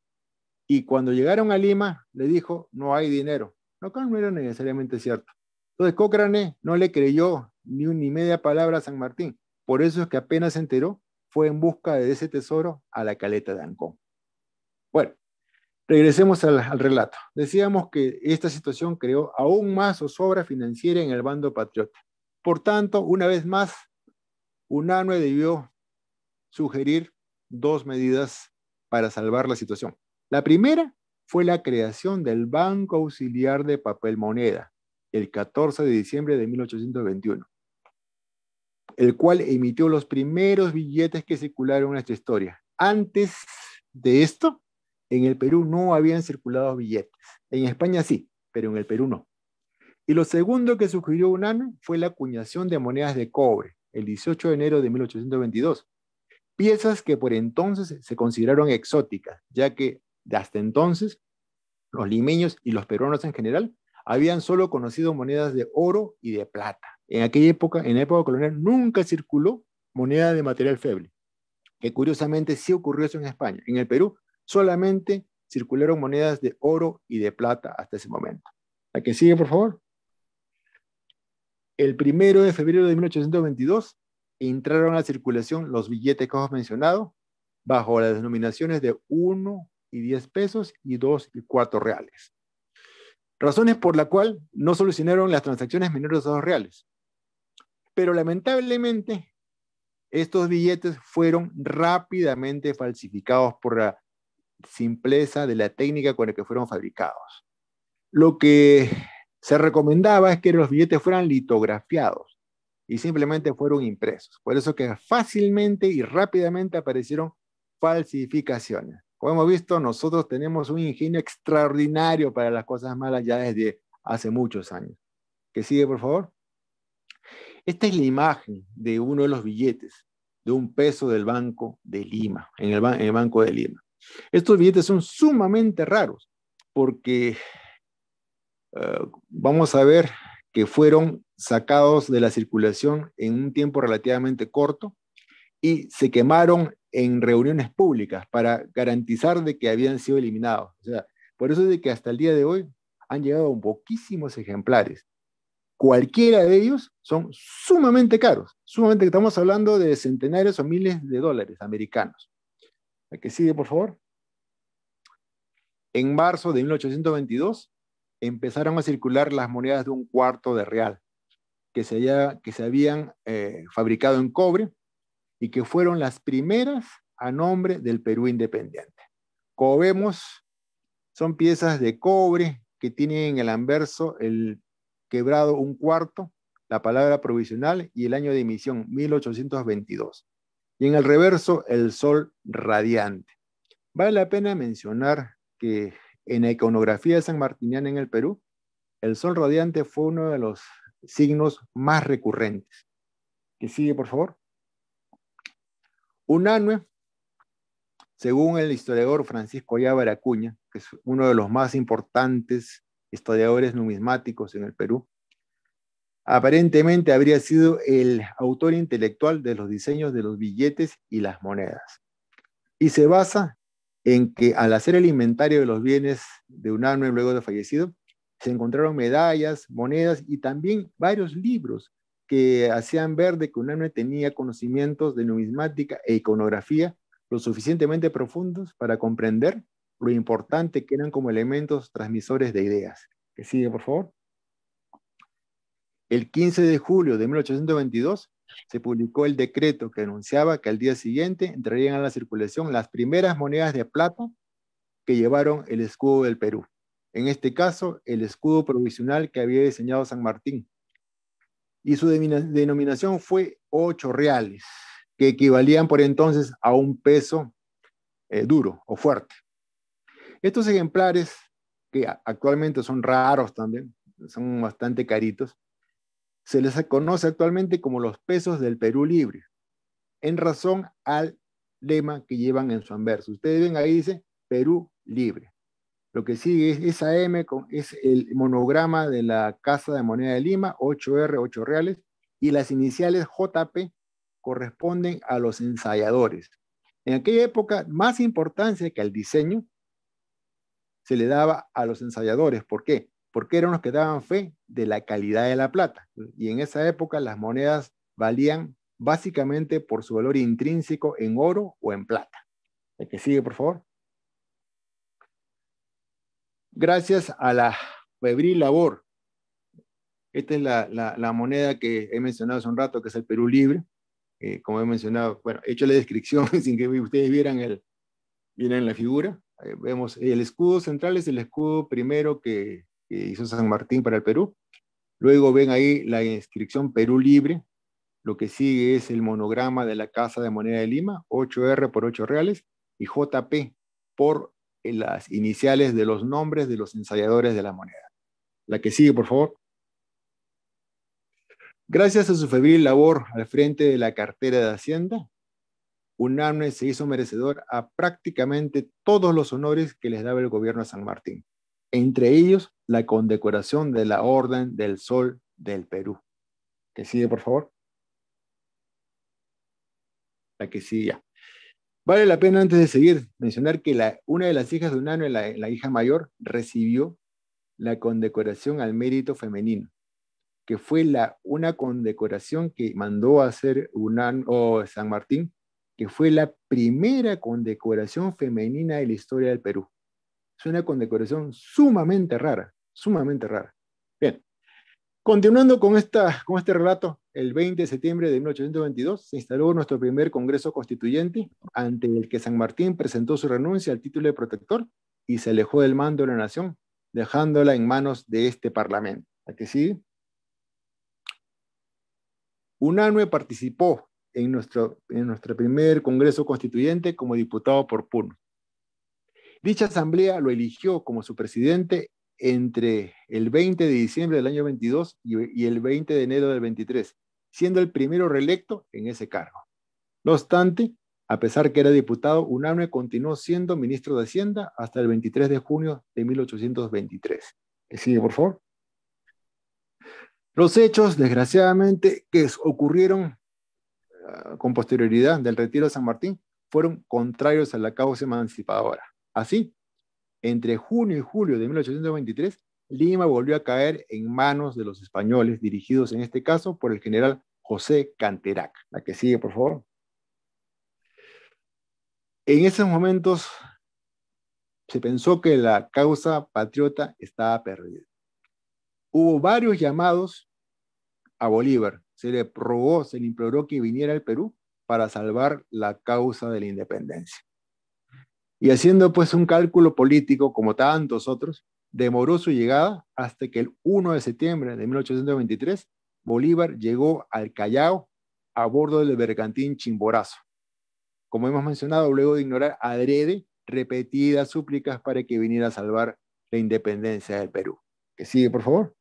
Y cuando llegaron a Lima, le dijo, no hay dinero. Lo cual no era necesariamente cierto. Entonces Cochrane no le creyó ni media palabra a San Martín. Por eso es que apenas se enteró, fue en busca de ese tesoro a la caleta de Ancón. Bueno, regresemos al relato. Decíamos que esta situación creó aún más zozobra financiera en el bando patriota. Por tanto, una vez más, Unanue debió sugerir dos medidas para salvar la situación. La primera fue la creación del Banco Auxiliar de Papel Moneda, el 14 de diciembre de 1821, el cual emitió los primeros billetes que circularon en nuestra historia. Antes de esto, en el Perú no habían circulado billetes. En España sí, pero en el Perú no. Y lo segundo que sugirió Unanue fue la acuñación de monedas de cobre, el 18 de enero de 1822. Piezas que por entonces se consideraron exóticas, ya que hasta entonces los limeños y los peruanos en general habían solo conocido monedas de oro y de plata. En aquella época, en la época colonial, nunca circuló moneda de material feble, que curiosamente sí ocurrió eso en España. En el Perú solamente circularon monedas de oro y de plata hasta ese momento. ¿La que sigue, por favor? El 1 de febrero de 1822 entraron a circulación los billetes que hemos mencionado bajo las denominaciones de 1 y 10 pesos y 2 y 4 reales. Razones por la cual no solucionaron las transacciones menores a 2 reales. Pero lamentablemente estos billetes fueron rápidamente falsificados por la simpleza de la técnica con la que fueron fabricados. Lo que se recomendaba es que los billetes fueran litografiados y simplemente fueron impresos. Por eso que fácilmente y rápidamente aparecieron falsificaciones. Como hemos visto, nosotros tenemos un ingenio extraordinario para las cosas malas ya desde hace muchos años. ¿Qué sigue, por favor? Esta es la imagen de uno de los billetes de 1 peso del Banco de Lima, en el Banco de Lima. Estos billetes son sumamente raros porque vamos a ver que fueron sacados de la circulación en un tiempo relativamente corto y se quemaron en reuniones públicas para garantizar de que habían sido eliminados. O sea, por eso es de que hasta el día de hoy han llegado poquísimos ejemplares. Cualquiera de ellos son sumamente caros. Sumamente, estamos hablando de centenares o miles de dólares americanos. ¿La que sigue, por favor? En marzo de 1822 empezaron a circular las monedas de 1 cuarto de real, que se habían fabricado en cobre y que fueron las primeras a nombre del Perú independiente. Como vemos, son piezas de cobre que tienen en el anverso el quebrado 1 cuarto, la palabra provisional y el año de emisión, 1822. Y en el reverso, el sol radiante. Vale la pena mencionar que en la iconografía sanmartiniana en el Perú, el sol radiante fue uno de los signos más recurrentes. ¿Que sigue, por favor? Unanue, según el historiador Francisco Aybar Acuña, que es uno de los más importantes historiadores numismáticos en el Perú, aparentemente habría sido el autor intelectual de los diseños de los billetes y las monedas. Y se basa en que al hacer el inventario de los bienes de Unanue luego de fallecido, se encontraron medallas, monedas y también varios libros que hacían ver de que Unanue tenía conocimientos de numismática e iconografía lo suficientemente profundos para comprender lo importante que eran como elementos transmisores de ideas. ¿Que sigue, por favor? El 15 de julio de 1822 se publicó el decreto que anunciaba que al día siguiente entrarían a la circulación las primeras monedas de plata que llevaron el escudo del Perú. En este caso, el escudo provisional que había diseñado San Martín. Y su denominación fue 8 reales, que equivalían por entonces a 1 peso duro o fuerte. Estos ejemplares, que actualmente son raros también, son bastante caritos, se les conoce actualmente como los pesos del Perú Libre, en razón al lema que llevan en su anverso. Ustedes ven ahí dice Perú Libre. Lo que sigue es esa M, es el monograma de la Casa de Moneda de Lima, 8R, 8 reales, y las iniciales JP corresponden a los ensayadores. En aquella época, más importancia que al diseño se le daba a los ensayadores. ¿Por qué? Porque eran los que daban fe de la calidad de la plata. Y en esa época las monedas valían básicamente por su valor intrínseco en oro o en plata. El que sigue, por favor. Gracias a la febril labor. Esta es la moneda que he mencionado hace un rato, que es el Perú Libre. Como he mencionado, bueno, he hecho la descripción sin que ustedes vieran la figura. Vemos el escudo central, es el escudo primero que hizo San Martín para el Perú. Luego ven ahí la inscripción Perú Libre. Lo que sigue es el monograma de la Casa de Moneda de Lima, 8R por 8 reales, y JP por las iniciales de los nombres de los ensayadores de la moneda. La que sigue, por favor. Gracias a su febril labor al frente de la cartera de Hacienda, UNAMNE se hizo merecedor a prácticamente todos los honores que les daba el gobierno de San Martín, entre ellos la condecoración de la Orden del Sol del Perú. Que sigue, por favor. La que sigue. Vale la pena, antes de seguir, mencionar que una de las hijas de UNAMNE, la hija mayor, recibió la condecoración al mérito femenino, que fue una condecoración que mandó a hacer San Martín, que fue la primera condecoración femenina de la historia del Perú. Es una condecoración sumamente rara, sumamente rara. Bien, continuando con este relato, el 20 de septiembre de 1822 se instaló nuestro primer Congreso Constituyente, ante el que San Martín presentó su renuncia al título de protector y se alejó del mando de la nación, dejándola en manos de este Parlamento. ¿A que sí? UNAMNE participó en nuestro primer Congreso Constituyente como diputado por Puno. Dicha asamblea lo eligió como su presidente entre el 20 de diciembre del año 22 y el 20 de enero del 23, siendo el primero reelecto en ese cargo. No obstante, a pesar que era diputado, UNAMNE continuó siendo ministro de Hacienda hasta el 23 de junio de 1823. Sigue, por favor. Los hechos, desgraciadamente, que ocurrieron con posterioridad del retiro de San Martín, fueron contrarios a la causa emancipadora. Así, entre junio y julio de 1823, Lima volvió a caer en manos de los españoles, dirigidos en este caso por el general José Canterac. La que sigue, por favor. En esos momentos se pensó que la causa patriota estaba perdida. Hubo varios llamados a Bolívar. Se le rogó, se le imploró que viniera al Perú para salvar la causa de la independencia. Y haciendo pues un cálculo político como tantos otros, demoró su llegada hasta que el 1 de septiembre de 1823 Bolívar llegó al Callao a bordo del bergantín Chimborazo. Como hemos mencionado, luego de ignorar adrede repetidas súplicas para que viniera a salvar la independencia del Perú. Que sigue, por favor.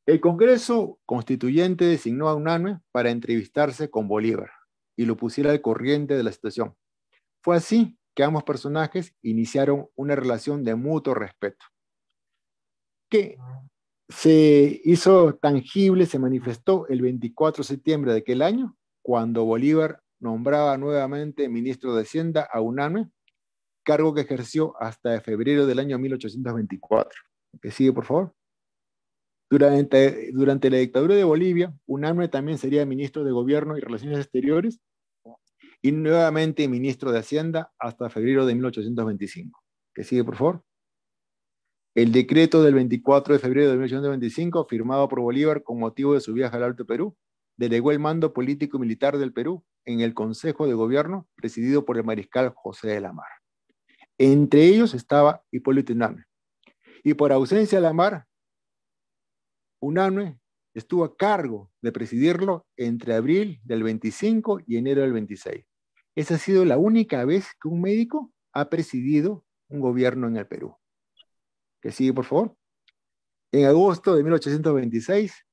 El Congreso Constituyente designó a UNAMNE para entrevistarse con Bolívar y lo pusiera al corriente de la situación. Fue así que ambos personajes iniciaron una relación de mutuo respeto, que se hizo tangible, se manifestó el 24 de septiembre de aquel año, cuando Bolívar nombraba nuevamente ministro de Hacienda a UNAMNE, cargo que ejerció hasta febrero del año 1824. Que sigue, por favor. Durante la dictadura de Bolivia, UNAMNE también sería ministro de Gobierno y Relaciones Exteriores y nuevamente ministro de Hacienda hasta febrero de 1825. Que sigue, por favor. El decreto del 24 de febrero de 1825, firmado por Bolívar con motivo de su viaje al Alto Perú, delegó el mando político y militar del Perú en el Consejo de Gobierno presidido por el mariscal José de la Mar. Entre ellos estaba Hipólito Unanue. Y por ausencia de la Mar, UNAMNE estuvo a cargo de presidirlo entre abril del 25 y enero del 26. Esa ha sido la única vez que un médico ha presidido un gobierno en el Perú. Que sigue, por favor. En agosto de 1826,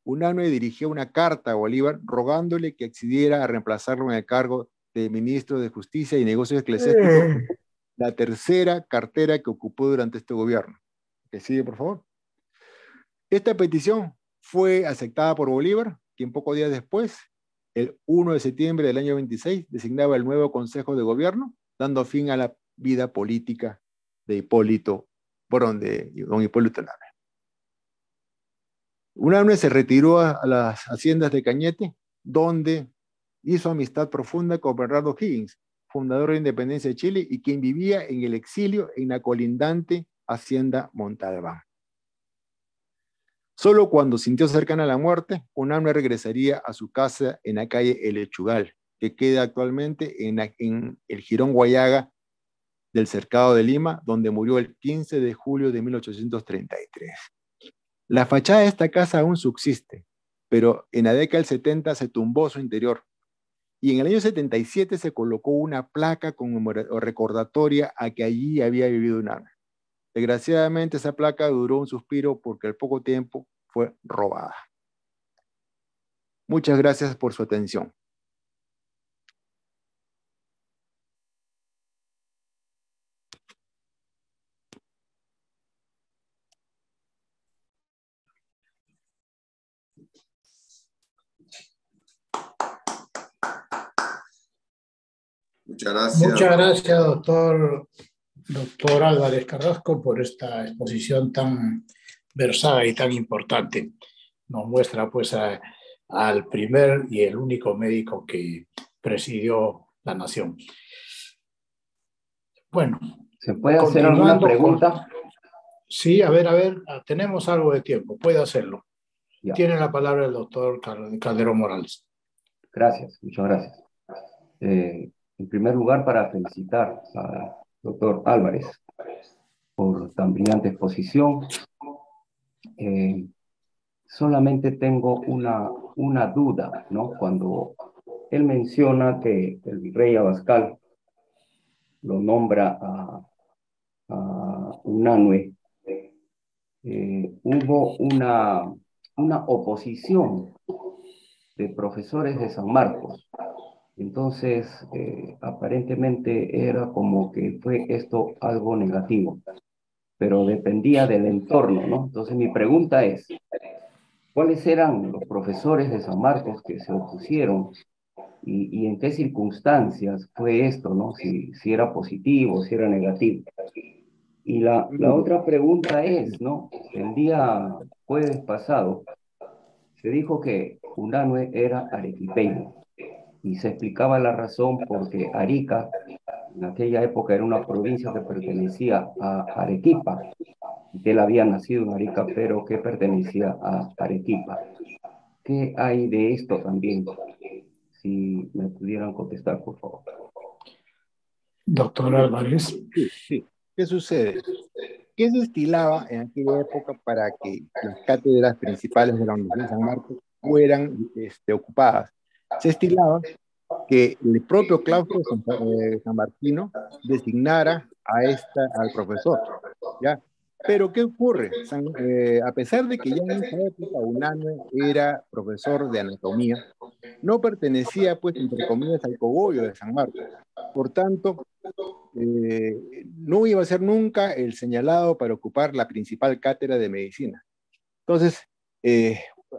Unanue dirigió una carta a Bolívar rogándole que accediera a reemplazarlo en el cargo de ministro de Justicia y Negocios Eclesiásticos, la tercera cartera que ocupó durante este gobierno. Que sigue, por favor. Esta petición fue aceptada por Bolívar, quien pocos días después, el 1 de septiembre del año 26, designaba el nuevo Consejo de Gobierno, dando fin a la vida política de don Hipólito Unanue. Unanue se retiró a las haciendas de Cañete, donde hizo amistad profunda con Bernardo Higgins, fundador de la Independencia de Chile y quien vivía en el exilio en la colindante hacienda Montalbán. Solo cuando sintió cercana la muerte, Unanue regresaría a su casa en la calle El Lechugal, que queda actualmente en el Jirón Guayaga del Cercado de Lima, donde murió el 15 de julio de 1833. La fachada de esta casa aún subsiste, pero en la década del 70 se tumbó su interior y en el año 77 se colocó una placa recordatoria a que allí había vivido Unanue. Desgraciadamente esa placa duró un suspiro porque al poco tiempo fue robada. Muchas gracias por su atención. Muchas gracias. Muchas gracias, doctor Álvarez Carrasco, por esta exposición tan versada y tan importante. Nos muestra pues al primer y el único médico que presidió la nación. Bueno, ¿se puede hacer alguna pregunta? Sí, a ver, tenemos algo de tiempo, puede hacerlo. Ya. Tiene la palabra el doctor Calderón Morales. Gracias, muchas gracias. En primer lugar, para felicitar al doctor Álvarez por tan brillante exposición. Solamente tengo una duda, ¿no? Cuando él menciona que el virrey Abascal lo nombra a Unanue, hubo una oposición de profesores de San Marcos. Entonces, aparentemente era como que fue esto algo negativo, pero dependía del entorno, ¿no? Entonces, mi pregunta es, ¿cuáles eran los profesores de San Marcos que se opusieron y en qué circunstancias fue esto, ¿no? Si era positivo, si era negativo. Y la otra pregunta es, ¿no? El día jueves pasado se dijo que Unanue era arequipeño y se explicaba la razón porque Arica en aquella época era una provincia que pertenecía a Arequipa, que él había nacido en Arica, pero que pertenecía a Arequipa. ¿Qué hay de esto también? Si me pudieran contestar, por favor. Doctor Álvarez. Sí. ¿Qué sucede? ¿Qué se estilaba en aquella época para que las cátedras principales de la Universidad de San Marcos fueran ocupadas? Se estilaba que el propio claustro sanmarquino designara al profesor, ¿ya? Pero ¿qué ocurre? A pesar de que ya en esa época Unanue era profesor de anatomía, no pertenecía, pues, entre comillas, al cogollo de San Marcos. Por tanto, no iba a ser nunca el señalado para ocupar la principal cátedra de medicina. Entonces,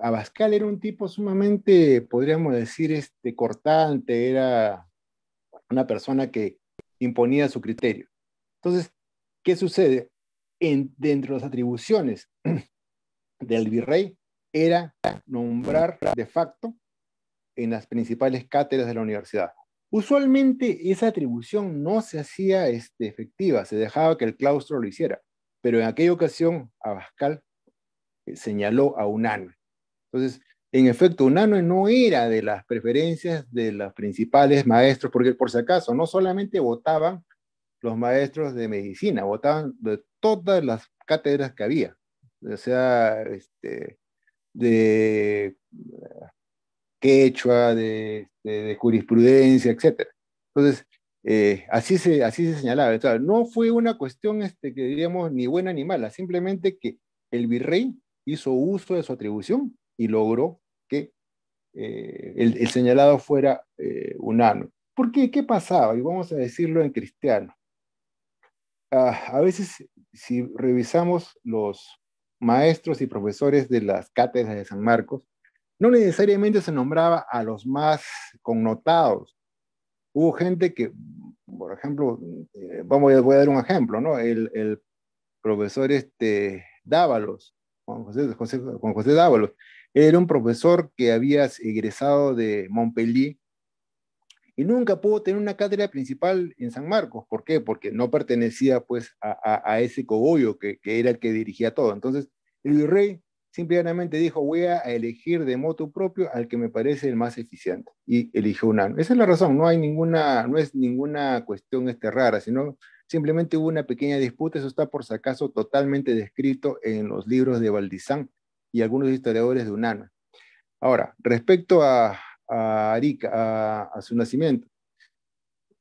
Abascal era un tipo sumamente, podríamos decir, cortante, era una persona que imponía su criterio. Entonces, ¿qué sucede? Dentro de las atribuciones del virrey era nombrar de facto en las principales cátedras de la universidad. Usualmente esa atribución no se hacía efectiva, se dejaba que el claustro lo hiciera, pero en aquella ocasión Abascal señaló a Unanue. Entonces, en efecto, Unanue no era de las preferencias de los principales maestros, porque por si acaso, no solamente votaban los maestros de medicina, votaban de todas las cátedras que había, o sea, de quechua, de jurisprudencia, etc. Entonces, así se señalaba. O sea, no fue una cuestión que diríamos ni buena ni mala, simplemente que el virrey hizo uso de su atribución y logró que el señalado fuera unánime. ¿Por qué? ¿Qué pasaba? Y vamos a decirlo en cristiano. A veces, si revisamos los maestros y profesores de las cátedras de San Marcos, no necesariamente se nombraba a los más connotados. Hubo gente que, por ejemplo, voy a dar un ejemplo, ¿no? El profesor Dávalos, Juan José Dávalos, era un profesor que había egresado de Montpellier y nunca pudo tener una cátedra principal en San Marcos. ¿Por qué? Porque no pertenecía pues a ese cogollo que era el que dirigía todo. Entonces, el virrey simplemente dijo, voy a elegir de motu propio al que me parece el más eficiente. Y eligió un ano. Esa es la razón, no es ninguna cuestión rara, sino simplemente hubo una pequeña disputa. Eso está por si acaso totalmente descrito en los libros de Valdizán y algunos historiadores de Unana. Ahora, respecto a Arica, a su nacimiento.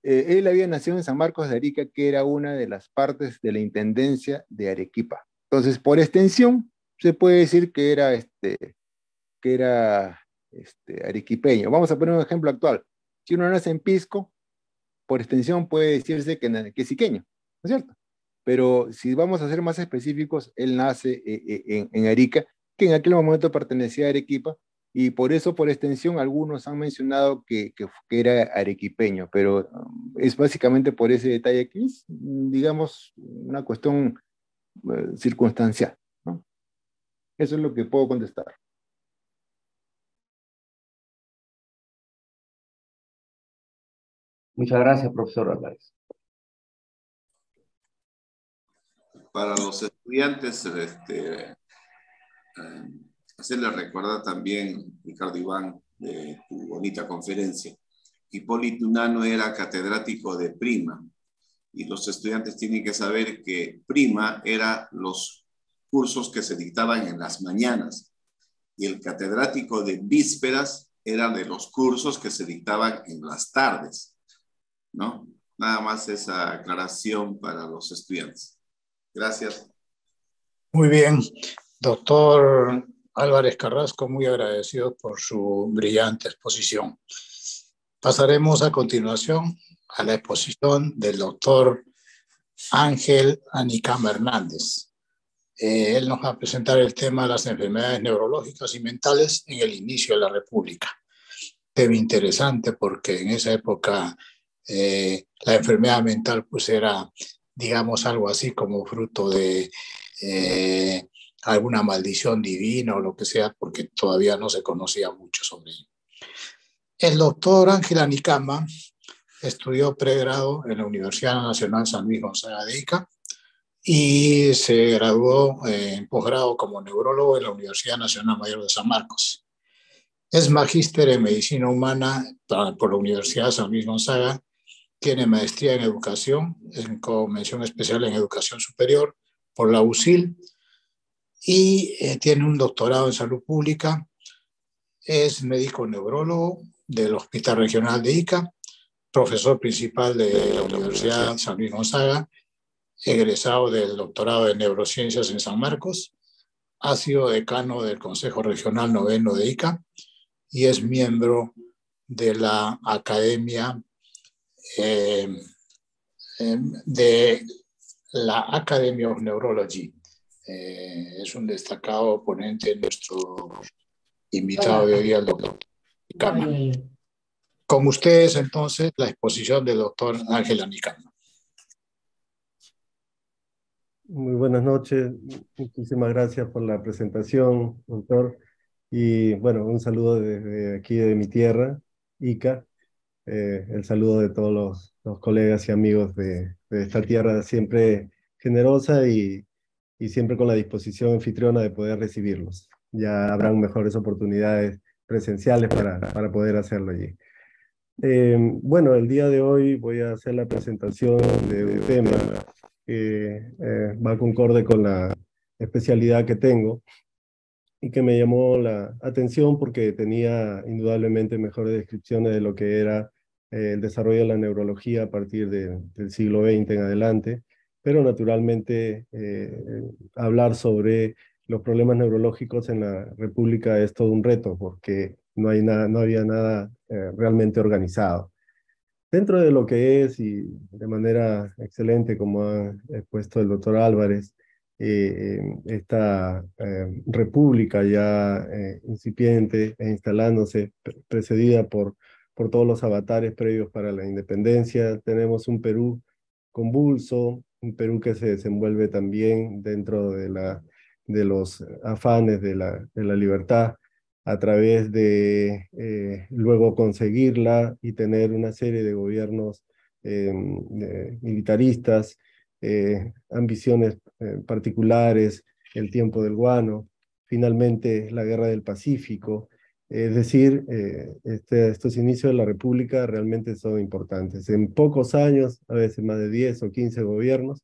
Él había nacido en San Marcos de Arica, que era una de las partes de la intendencia de Arequipa. Entonces, por extensión, se puede decir que era arequipeño. Vamos a poner un ejemplo actual. Si uno nace en Pisco, por extensión puede decirse que es iqueño, ¿no es cierto? Pero si vamos a ser más específicos, él nace en Arica, que en aquel momento pertenecía a Arequipa, y por eso, por extensión, algunos han mencionado que era arequipeño, pero es básicamente por ese detalle que es, digamos, una cuestión circunstancial, ¿no? Eso es lo que puedo contestar. Muchas gracias, profesor Álvarez. Para los estudiantes, hacerles recordar también, Ricardo Iván, de tu bonita conferencia. Hipólito Unanue era catedrático de Prima, y los estudiantes tienen que saber que Prima era los cursos que se dictaban en las mañanas, y el catedrático de Vísperas era de los cursos que se dictaban en las tardes, ¿no? Nada más esa aclaración para los estudiantes. Gracias. Muy bien, doctor Álvarez Carrasco, muy agradecido por su brillante exposición. Pasaremos a continuación a la exposición del doctor Ángel Anicama Hernández. Él nos va a presentar el tema de las enfermedades neurológicas y mentales en el inicio de la República. Tema interesante porque en esa época la enfermedad mental pues era, digamos, algo así como fruto de alguna maldición divina o lo que sea, porque todavía no se conocía mucho sobre ello. El doctor Ángel Anicama estudió pregrado en la Universidad Nacional San Luis Gonzaga de Ica y se graduó en posgrado como neurólogo en la Universidad Nacional Mayor de San Marcos. Es magíster en medicina humana por la Universidad San Luis Gonzaga, tiene maestría en educación, con mención especial en educación superior por la USIL y tiene un doctorado en salud pública. Es médico neurólogo del Hospital Regional de Ica, profesor principal de la Universidad San Luis Gonzaga, egresado del doctorado de neurociencias en San Marcos, ha sido decano del Consejo Regional Noveno de Ica y es miembro de la Academia de la Academy of Neurology. Es un destacado ponente, nuestro invitado de hoy, el doctor Anicama. Con ustedes, entonces, la exposición del doctor Ángel Anicama. Muy buenas noches, muchísimas gracias por la presentación, doctor. Y bueno, un saludo desde aquí de mi tierra, Ica. El saludo de todos los colegas y amigos de esta tierra siempre generosa y siempre con la disposición anfitriona de poder recibirlos. Ya habrán mejores oportunidades presenciales para poder hacerlo allí. Bueno, el día de hoy voy a hacer la presentación de un tema que va concorde con la especialidad que tengo y que me llamó la atención porque tenía indudablemente mejores descripciones de lo que era el desarrollo de la neurología a partir del siglo XX en adelante, pero naturalmente hablar sobre los problemas neurológicos en la República es todo un reto porque no había nada realmente organizado. Dentro de lo que es, y de manera excelente, como ha expuesto el doctor Álvarez, esta república ya incipiente e instalándose, precedida por todos los avatares previos para la independencia, tenemos un Perú convulso, un Perú que se desenvuelve también dentro de los afanes de la libertad, a través de luego conseguirla y tener una serie de gobiernos militaristas, ambiciones particulares, el tiempo del guano, finalmente la guerra del Pacífico. Es decir, estos inicios de la República realmente son importantes. En pocos años, a veces más de 10 o 15 gobiernos,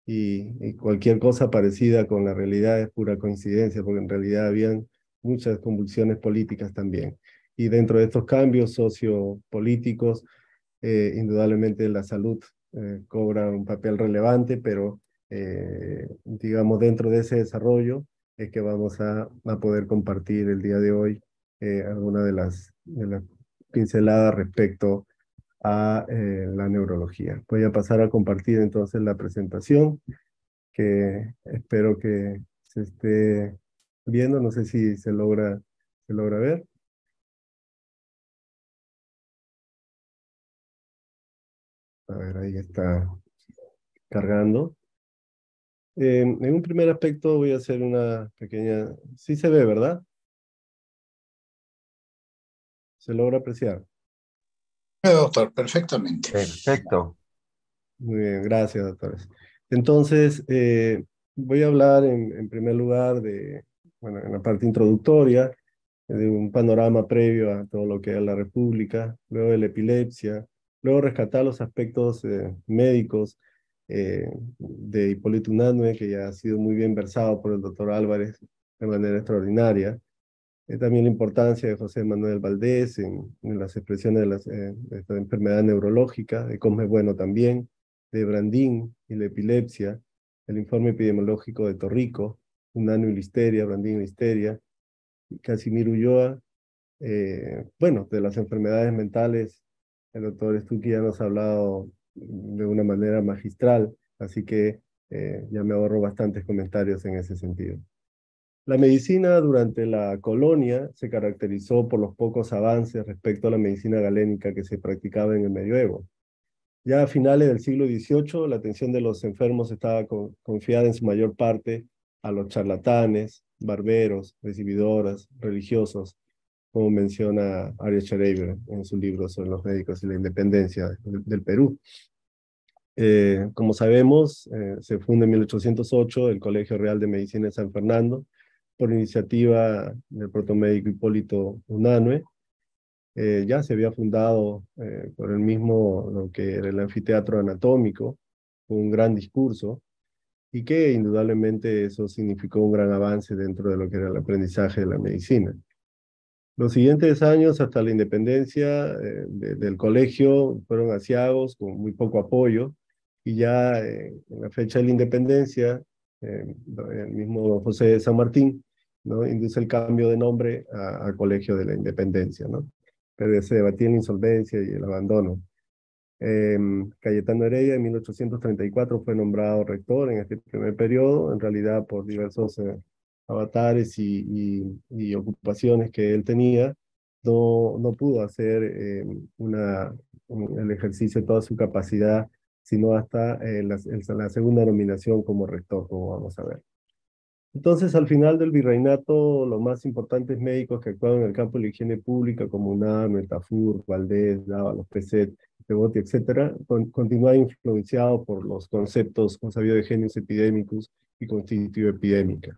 y cualquier cosa parecida con la realidad es pura coincidencia, porque en realidad habían muchas convulsiones políticas también. Y dentro de estos cambios sociopolíticos, indudablemente la salud cobra un papel relevante, pero digamos dentro de ese desarrollo es que vamos a poder compartir el día de hoy algunas de las pinceladas respecto a la neurología. Voy a pasar a compartir entonces la presentación, que espero que se esté viendo. No sé si se logra ver. A ver, ahí está cargando. En un primer aspecto voy a hacer una pequeña... Sí se ve, ¿verdad? ¿Se logra apreciar? Doctor, perfectamente. Perfecto. Muy bien, gracias, doctores. Entonces, voy a hablar en primer lugar bueno, en la parte introductoria, de un panorama previo a todo lo que es la República, luego de la epilepsia, luego rescatar los aspectos médicos de Hipólito Unanue, que ya ha sido muy bien versado por el doctor Álvarez de manera extraordinaria. También la importancia de José Manuel Valdés en las expresiones de esta enfermedad neurológica, de Cosme Bueno también, de Brandín y la epilepsia, el informe epidemiológico de Torrico, Unanue y listeria, Brandín y listeria, Casimiro Ulloa. Bueno, de las enfermedades mentales, el doctor Stucky ya nos ha hablado de una manera magistral, así que ya me ahorro bastantes comentarios en ese sentido. La medicina durante la colonia se caracterizó por los pocos avances respecto a la medicina galénica que se practicaba en el medioevo. Ya a finales del siglo XVIII, la atención de los enfermos estaba confiada en su mayor parte a los charlatanes, barberos, recibidoras, religiosos, como menciona Arias Schereiber en su libro sobre los médicos y la independencia del Perú. Como sabemos, se funda en 1808 el Colegio Real de Medicina de San Fernando, por iniciativa del protomédico Hipólito Unanue. Ya se había fundado por el mismo, lo que era el anfiteatro anatómico, un gran discurso, y que indudablemente eso significó un gran avance dentro de lo que era el aprendizaje de la medicina. Los siguientes años, hasta la independencia del colegio, fueron aciagos, con muy poco apoyo, y ya en la fecha de la independencia, el mismo José de San Martín, ¿no?, induce el cambio de nombre a Colegio de la Independencia, ¿no? Pero se debatía la insolvencia y el abandono. Cayetano Heredia en 1834 fue nombrado rector en este primer periodo, en realidad por diversos avatares y ocupaciones que él tenía, no pudo hacer el ejercicio de toda su capacidad, sino hasta la segunda nominación como rector, como vamos a ver. Entonces, al final del virreinato, los más importantes médicos que actuaban en el campo de la higiene pública, como Unanue, Tafur, Valdés, Dávalos, Peset, Pebotti, etc., continuaban influenciados por los conceptos consabidos de genius epidemicus y constitutivo epidémica.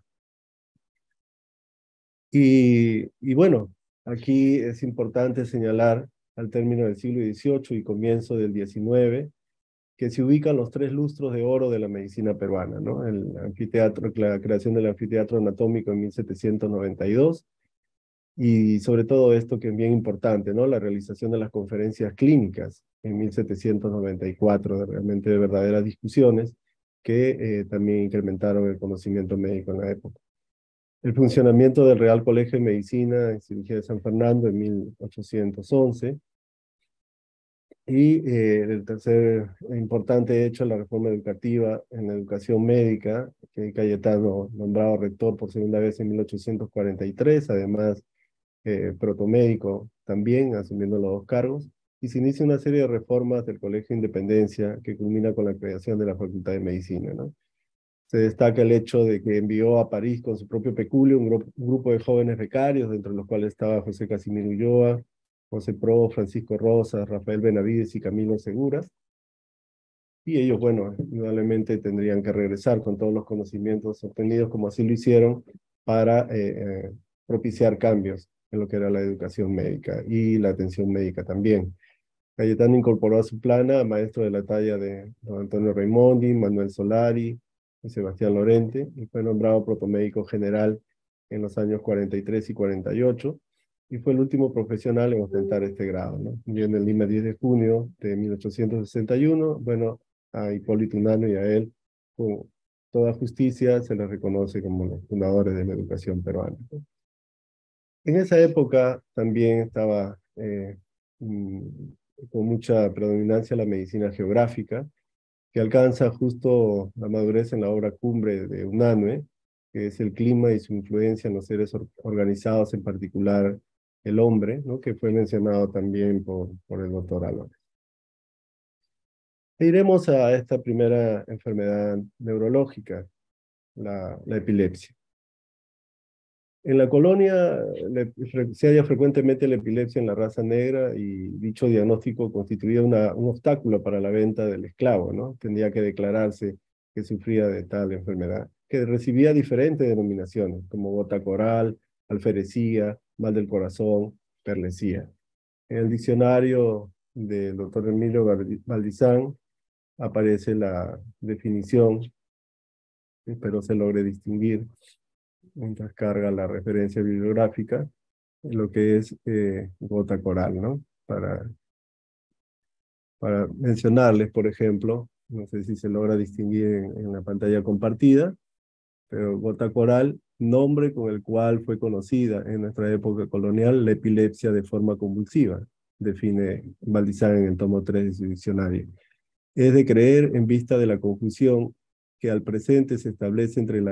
Y bueno, aquí es importante señalar, al término del siglo XVIII y comienzo del XIX, que se ubican los tres lustros de oro de la medicina peruana, ¿no? El anfiteatro, la creación del anfiteatro anatómico en 1792, Y sobre todo esto que es bien importante, ¿no? La realización de las conferencias clínicas en 1794, realmente de verdaderas discusiones que también incrementaron el conocimiento médico en la época. El funcionamiento del Real Colegio de Medicina y Cirugía de San Fernando en 1811. Y el tercer importante hecho, la reforma educativa en la educación médica, que Cayetano nombrado rector por segunda vez en 1843, además protomédico también, asumiendo los dos cargos, y se inicia una serie de reformas del Colegio de Independencia que culmina con la creación de la Facultad de Medicina, ¿no? Se destaca el hecho de que envió a París con su propio peculio un grupo de jóvenes becarios, dentro de los cuales estaba José Casimiro Ulloa, José Pro, Francisco Rosas, Rafael Benavides y Camilo Seguras. Y ellos, bueno, indudablemente tendrían que regresar con todos los conocimientos obtenidos, como así lo hicieron, para propiciar cambios en lo que era la educación médica y la atención médica también. Cayetano incorporó a su plana a maestros de la talla de don Antonio Raimondi, Manuel Solari y Sebastián Lorente, y fue nombrado protomédico general en los años 43 y 48, y fue el último profesional en ostentar este grado, ¿no? Y en el Lima 10 de junio de 1861, bueno, a Hipólito Unanue y a él, con toda justicia, se les reconoce como los fundadores de la educación peruana, ¿no? En esa época también estaba con mucha predominancia la medicina geográfica, que alcanza justo la madurez en la obra cumbre de Unanue, que es el clima y su influencia en los seres organizados, en particular el hombre, ¿no? Que fue mencionado también por el doctor Álvarez. E iremos a esta primera enfermedad neurológica, la epilepsia. En la colonia se halla frecuentemente la epilepsia en la raza negra, y dicho diagnóstico constituía un obstáculo para la venta del esclavo, ¿no? Tendría que declararse que sufría de tal enfermedad, que recibía diferentes denominaciones, como gota coral, alferecía, mal del corazón, perlesía. En el diccionario del doctor Emilio Valdizán aparece la definición, espero se logre distinguir mientras carga la referencia bibliográfica, lo que es gota coral, ¿no? Para mencionarles, por ejemplo, no sé si se logra distinguir en la pantalla compartida, pero gota coral, nombre con el cual fue conocida en nuestra época colonial la epilepsia de forma convulsiva, define Valdizán en el tomo 3 de su diccionario. Es de creer, en vista de la confusión que al presente se establece entre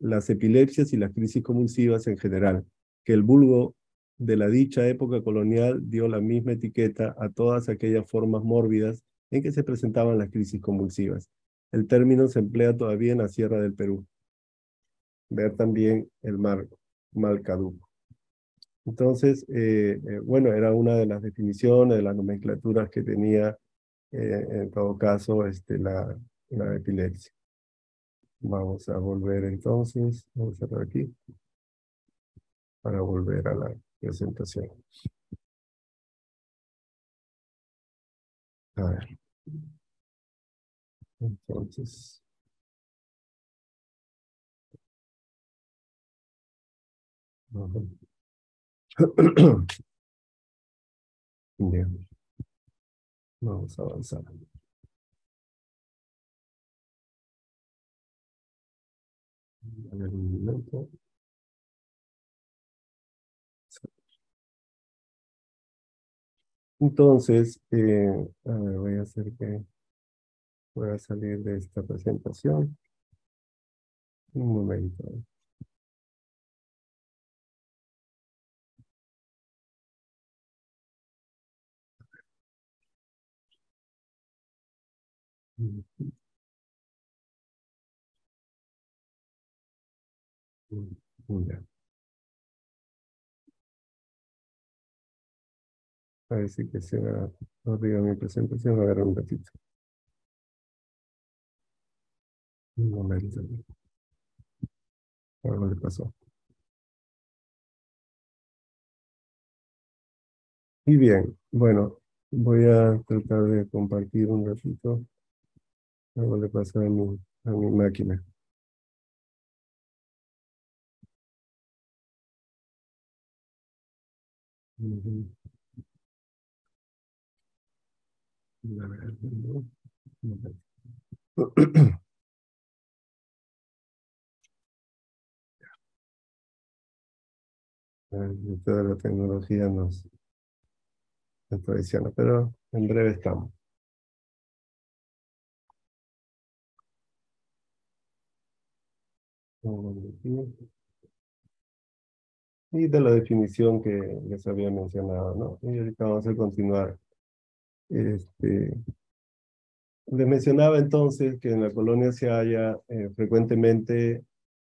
las epilepsias y las crisis convulsivas en general, que el vulgo de la dicha época colonial dio la misma etiqueta a todas aquellas formas mórbidas en que se presentaban las crisis convulsivas. El término se emplea todavía en la Sierra del Perú. Ver también el mal caduco. Entonces, bueno, era una de las definiciones, de las nomenclaturas que tenía, en todo caso, la epilepsia. Vamos a volver entonces, vamos a cerrar aquí, para volver a la presentación. A ver, entonces, bien, vamos a avanzar. A ver, un momento. Entonces, a ver, voy a hacer que pueda salir de esta presentación. Un momento. Ya. Parece que se va a olvidar mi presentación. A ver, un ratito. Un momento. Algo le pasó. Y bien, bueno, voy a tratar de compartir un ratito. Algo le pasó a mi máquina. Ujú. A ver, ¿no? Toda la tecnología nos traiciona, pero en breve estamos. Y de la definición que les había mencionado, ¿no? Y ahorita vamos a continuar. Este, les mencionaba entonces que en la colonia se halla frecuentemente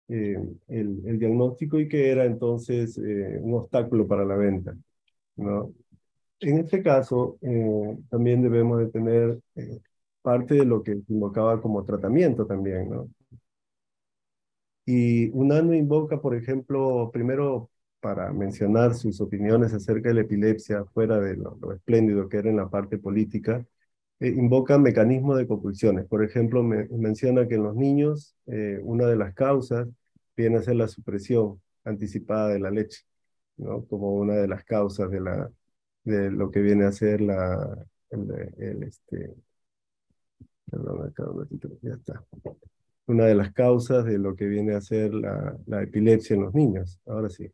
el diagnóstico y que era entonces un obstáculo para la venta, ¿no? En este caso, también debemos de tener parte de lo que se invocaba como tratamiento también, ¿no? Y UNANO invoca, por ejemplo, primero para mencionar sus opiniones acerca de la epilepsia, fuera de lo espléndido que era en la parte política, invoca mecanismos de compulsiones. Por ejemplo, menciona que en los niños una de las causas viene a ser la supresión anticipada de la leche, ¿no? Como una de las causas de lo que viene a ser perdón, acá un ratito, ya está. Una de las causas de lo que viene a ser la epilepsia en los niños. Ahora sí,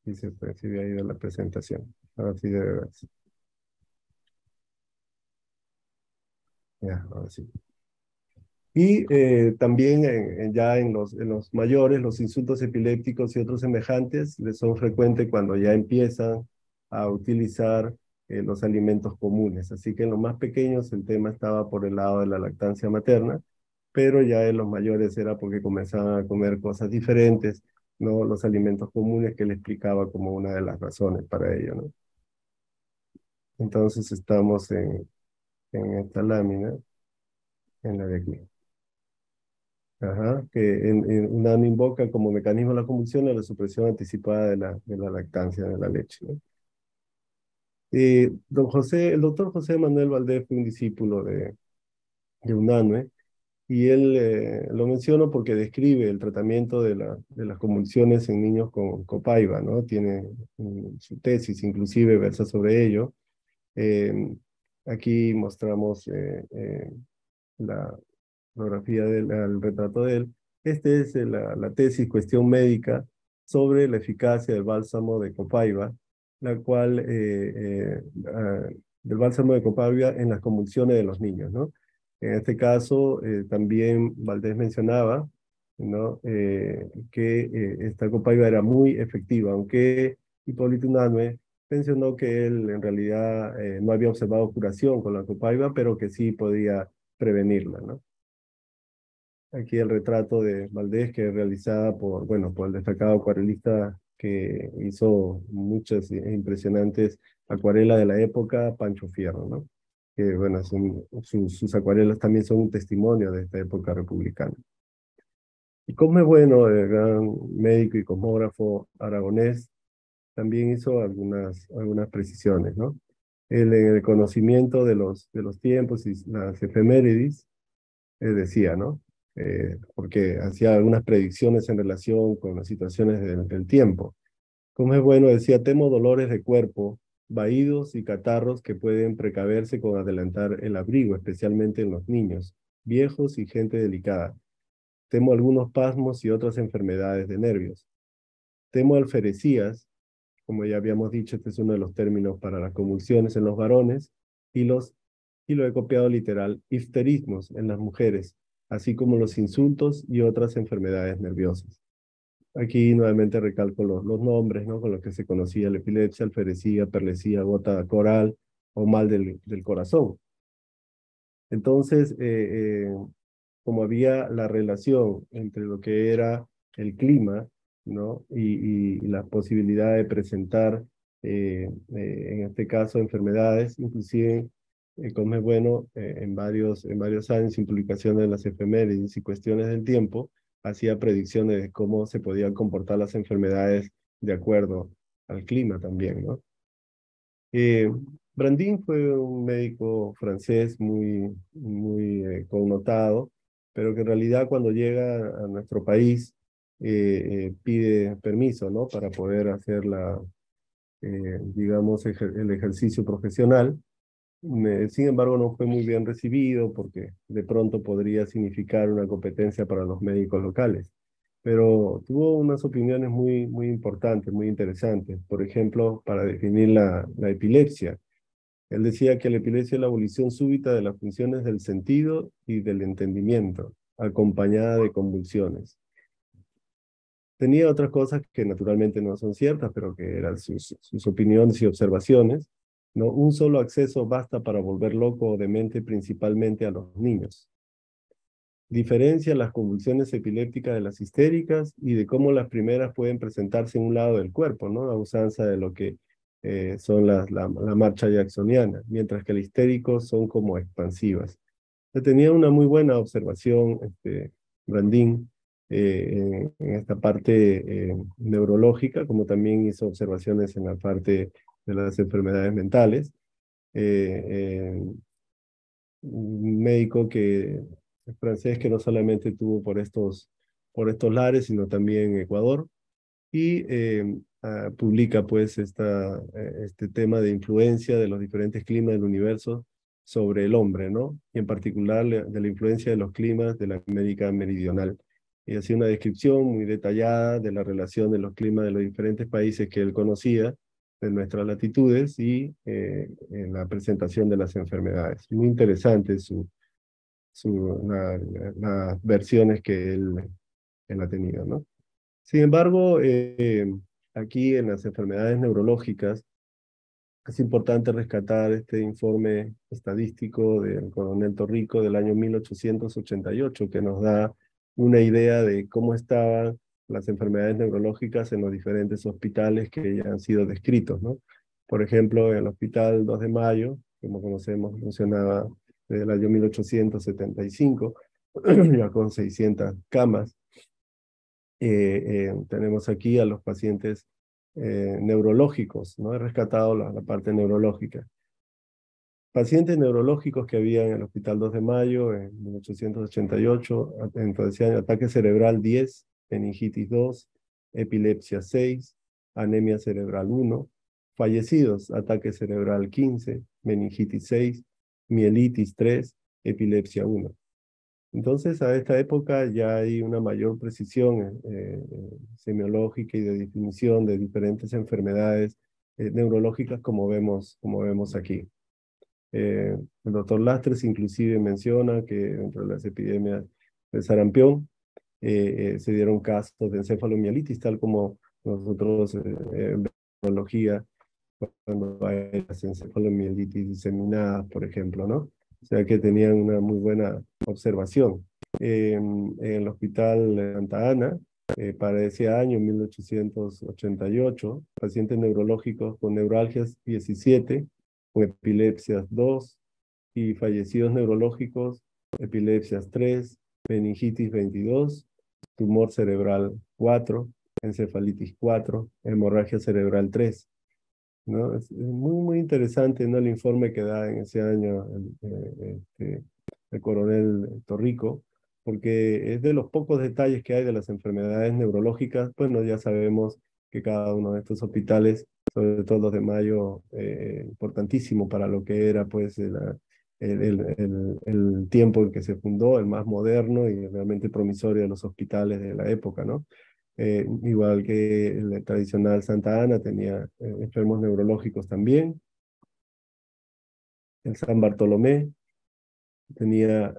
sí se percibe ahí de la presentación. Ahora sí debe verse. Ya, ahora sí. Y también ya en los mayores, los insultos epilépticos y otros semejantes les son frecuentes cuando ya empiezan a utilizar los alimentos comunes. Así que en los más pequeños el tema estaba por el lado de la lactancia materna, pero ya en los mayores era porque comenzaban a comer cosas diferentes, no los alimentos comunes que le explicaba como una de las razones para ello, ¿no? Entonces estamos en esta lámina, en la de aquí. Ajá, que UNAM invoca como mecanismo de la convulsión a la supresión anticipada de la lactancia de la leche, ¿no? El doctor José Manuel Valdés fue un discípulo de UNANUE, y él lo menciono porque describe el tratamiento de las convulsiones en niños con copaiba, ¿no? Tiene su tesis, inclusive versa sobre ello. Eh, Aquí mostramos la fotografía el retrato de él. Este es la tesis cuestión médica sobre la eficacia del bálsamo de copaiba, la cual, del bálsamo de copaiba en las convulsiones de los niños, ¿no? En este caso, también Valdés mencionaba, ¿no? Que esta copaiba era muy efectiva, aunque Hipólito Unanue mencionó que él en realidad no había observado curación con la copaiba, pero que sí podía prevenirla, ¿no? Aquí el retrato de Valdés, que es realizada por el destacado acuarelista que hizo muchas impresionantes acuarelas de la época, Pancho Fierro, ¿no? Que, bueno, sus acuarelas también son un testimonio de esta época republicana. Y Cosme Bueno, el gran médico y cosmógrafo aragonés, también hizo algunas precisiones, ¿no? Él, en el conocimiento de los tiempos y las efemérides, decía, ¿no? Porque hacía algunas predicciones en relación con las situaciones del tiempo. Como es bueno, decía, temo dolores de cuerpo, vaídos y catarros que pueden precaverse con adelantar el abrigo, especialmente en los niños, viejos y gente delicada. Temo algunos pasmos y otras enfermedades de nervios. Temo alferecías, como ya habíamos dicho, este es uno de los términos para las convulsiones en los varones, y lo he copiado literal, ifterismos en las mujeres, así como los insultos y otras enfermedades nerviosas. Aquí nuevamente recalco los nombres, ¿no? Con los que se conocía la epilepsia, alferecía, perlesía, gota coral o mal del corazón. Entonces, como había la relación entre lo que era el clima, ¿no? Y la posibilidad de presentar, en este caso, enfermedades, inclusive, como es bueno, en varios años, sin publicaciones de las efemérides y cuestiones del tiempo, hacía predicciones de cómo se podían comportar las enfermedades de acuerdo al clima también, ¿no? Eh, Brandin fue un médico francés muy connotado, pero que en realidad cuando llega a nuestro país pide permiso, ¿no? Para poder hacer digamos, el ejercicio profesional. Sin embargo, no fue muy bien recibido porque de pronto podría significar una competencia para los médicos locales. Pero tuvo unas opiniones muy importantes, muy interesantes. Por ejemplo, para definir la epilepsia. Él decía que la epilepsia es la abolición súbita de las funciones del sentido y del entendimiento, acompañada de convulsiones. Tenía otras cosas que naturalmente no son ciertas, pero que eran sus opiniones y observaciones. ¿No? Un solo acceso basta para volver loco o demente principalmente a los niños. Diferencia las convulsiones epilépticas de las histéricas y de cómo las primeras pueden presentarse en un lado del cuerpo, ¿no? A usanza de lo que son la marcha jacksoniana, mientras que las histéricos son como expansivas. Tenía una muy buena observación, Brandín, en esta parte neurológica, como también hizo observaciones en la parte de las enfermedades mentales. Un médico francés que no solamente tuvo por estos lares, sino también en Ecuador, y publica pues este tema de influencia de los diferentes climas del universo sobre el hombre, ¿no? Y en particular de la influencia de los climas de la América Meridional. Y hacía una descripción muy detallada de la relación de los climas de los diferentes países que él conocía, de nuestras latitudes, y en la presentación de las enfermedades. Muy interesante las versiones que él ha tenido, ¿no? Sin embargo, aquí en las enfermedades neurológicas es importante rescatar este informe estadístico del coronel Torrico del año 1888, que nos da una idea de cómo estaban las enfermedades neurológicas en los diferentes hospitales que ya han sido descritos, ¿no? Por ejemplo, en el Hospital 2 de Mayo, como conocemos, funcionaba desde el año 1875, ya con 600 camas. Tenemos aquí a los pacientes neurológicos, ¿no? He rescatado la parte neurológica. Pacientes neurológicos que había en el Hospital 2 de Mayo en 1888, entonces ataque cerebral 10, meningitis 2, epilepsia 6, anemia cerebral 1, fallecidos, ataque cerebral 15, meningitis 6, mielitis 3, epilepsia 1. Entonces, a esta época ya hay una mayor precisión semiológica y de definición de diferentes enfermedades neurológicas como vemos aquí. El doctor Lastres inclusive menciona que dentro de las epidemias de sarampión se dieron casos de encefalomielitis, tal como nosotros en neurología, cuando hay las encefalomielitis diseminadas, por ejemplo, ¿no? O sea que tenían una muy buena observación. En el Hospital Santa Ana, para ese año, 1888, pacientes neurológicos con neuralgias 17, con epilepsias 2 y fallecidos neurológicos, epilepsias 3, meningitis 22, tumor cerebral 4, encefalitis 4, hemorragia cerebral 3. ¿No? Es muy interesante, ¿no? El informe que da en ese año el coronel Torrico, porque es de los pocos detalles que hay de las enfermedades neurológicas. Bueno, ya sabemos que cada uno de estos hospitales, sobre todo los de Mayo, importantísimo para lo que era pues el tiempo en que se fundó, el más moderno y realmente promisorio de los hospitales de la época, ¿no? Igual que el tradicional Santa Ana tenía enfermos neurológicos también. El San Bartolomé tenía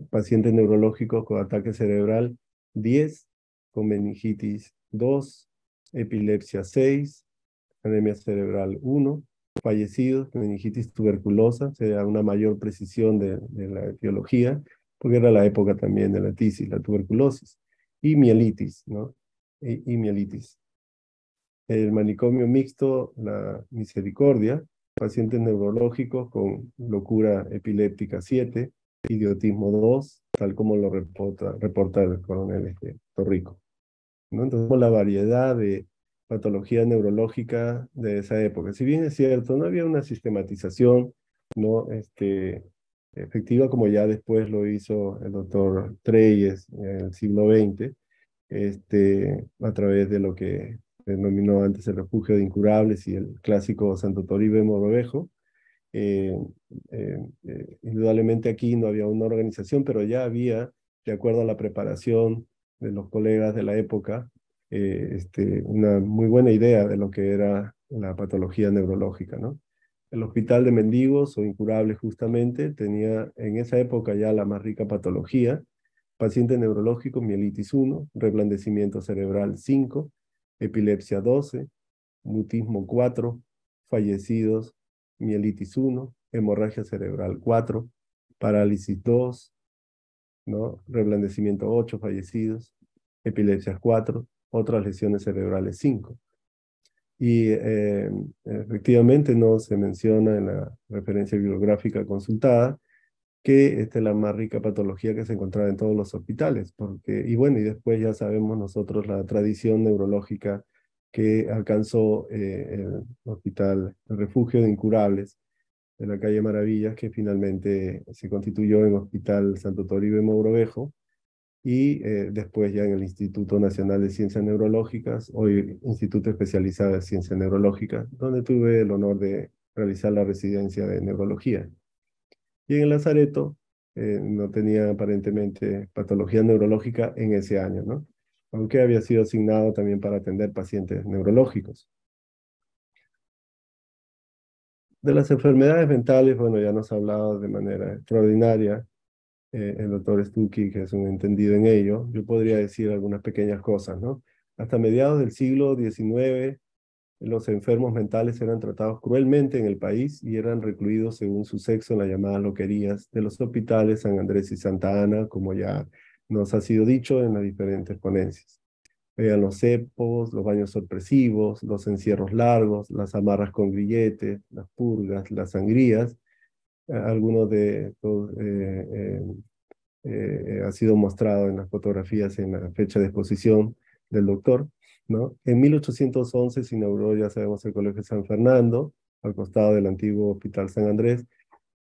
pacientes neurológicos con ataque cerebral 10, con meningitis 2, epilepsia 6, anemia cerebral 1, fallecidos, meningitis tuberculosa, o sea, una mayor precisión de la etiología, porque era la época también de la tisis, la tuberculosis, y mielitis, ¿no? Y mielitis. El manicomio mixto, la Misericordia, pacientes neurológicos con locura epiléptica 7, idiotismo 2, tal como lo reporta el coronel Torrico, ¿no? Entonces, la variedad de patología neurológica de esa época. Si bien es cierto, no había una sistematización, ¿no? Efectiva como ya después lo hizo el doctor Treyes en el siglo XX, a través de lo que denominó antes el Refugio de Incurables y el clásico Santo Toribio de Mogrovejo. Indudablemente aquí no había una organización, pero ya había, de acuerdo a la preparación de los colegas de la época, una muy buena idea de lo que era la patología neurológica, ¿no? El Hospital de Mendigos o Incurables justamente tenía en esa época ya la más rica patología: paciente neurológico, mielitis 1, reblandecimiento cerebral 5, epilepsia 12, mutismo 4, fallecidos, mielitis 1, hemorragia cerebral 4, parálisis 2, ¿no? Reblandecimiento 8, fallecidos, epilepsias 4, otras lesiones cerebrales 5. Y efectivamente no se menciona en la referencia bibliográfica consultada que esta es la más rica patología que se encontraba en todos los hospitales, porque, y bueno, y después ya sabemos nosotros la tradición neurológica que alcanzó el hospital, el Refugio de Incurables de la calle Maravillas, que finalmente se constituyó en Hospital Santo Toribio de Mogrovejo, y después ya en el Instituto Nacional de Ciencias Neurológicas, hoy Instituto Especializado de Ciencias Neurológicas, donde tuve el honor de realizar la residencia de neurología. Y en el Lazareto no tenía aparentemente patología neurológica en ese año, ¿no? Aunque había sido asignado también para atender pacientes neurológicos. De las enfermedades mentales, bueno, ya nos ha hablado de manera extraordinaria el doctor Stuckey, que es un entendido en ello. Yo podría decir algunas pequeñas cosas, ¿no? Hasta mediados del siglo XIX, los enfermos mentales eran tratados cruelmente en el país y eran recluidos según su sexo en las llamadas loquerías de los hospitales San Andrés y Santa Ana, como ya nos ha sido dicho en las diferentes ponencias. Vean los cepos, los baños sorpresivos, los encierros largos, las amarras con grilletes, las purgas, las sangrías. Algunos de estos ha sido mostrado en las fotografías en la fecha de exposición del doctor, ¿no? En 1811 se inauguró, ya sabemos, el Colegio San Fernando, al costado del antiguo Hospital San Andrés.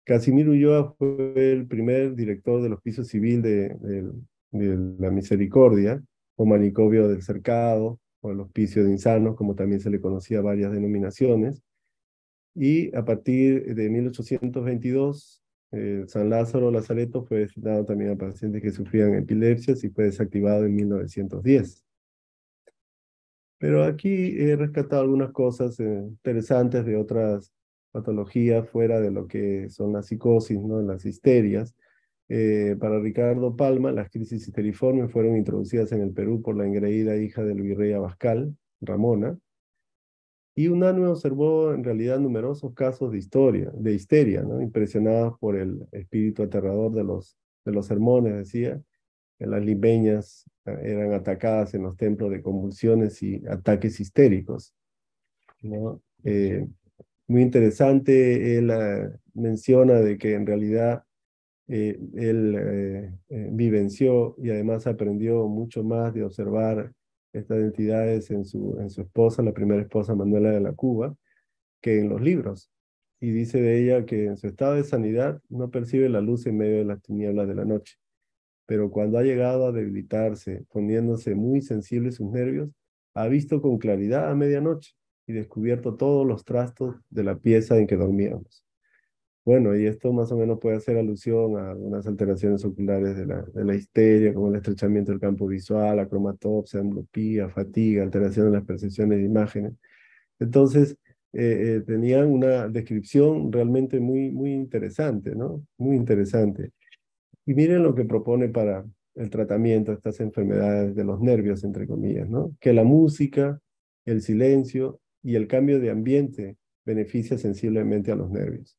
Casimiro Ulloa fue el primer director del Hospicio Civil de la Misericordia, o Manicomio del Cercado, o el Hospicio de Insanos, como también se le conocía varias denominaciones. Y a partir de 1822, San Lázaro Lazareto fue destinado también a pacientes que sufrían epilepsias y fue desactivado en 1910. Pero aquí he rescatado algunas cosas interesantes de otras patologías fuera de lo que son las psicosis, ¿no? Las histerias. Para Ricardo Palma, las crisis histeriformes fueron introducidas en el Perú por la engreída hija del virrey Abascal, Ramona. Y Unanue observó en realidad numerosos casos de histeria, ¿no? Impresionados por el espíritu aterrador de los sermones, decía, que las limeñas eran atacadas en los templos de convulsiones y ataques histéricos, ¿no? Muy interesante, él menciona de que en realidad él vivenció y además aprendió mucho más de observar estas entidades en su esposa, la primera esposa Manuela de la Cuba, que en los libros. Y dice de ella que en su estado de sanidad no percibe la luz en medio de las tinieblas de la noche, pero cuando ha llegado a debilitarse, poniéndose muy sensibles sus nervios, ha visto con claridad a medianoche y descubierto todos los trastos de la pieza en que dormíamos. Bueno, y esto más o menos puede hacer alusión a algunas alteraciones oculares de la histeria, como el estrechamiento del campo visual, acromatopsia, ambliopía, fatiga, alteración de las percepciones de imágenes. Entonces, tenían una descripción realmente muy, muy interesante, ¿no? Muy interesante. Y miren lo que propone para el tratamiento de estas enfermedades de los nervios, entre comillas, ¿no? Que la música, el silencio y el cambio de ambiente beneficia sensiblemente a los nervios.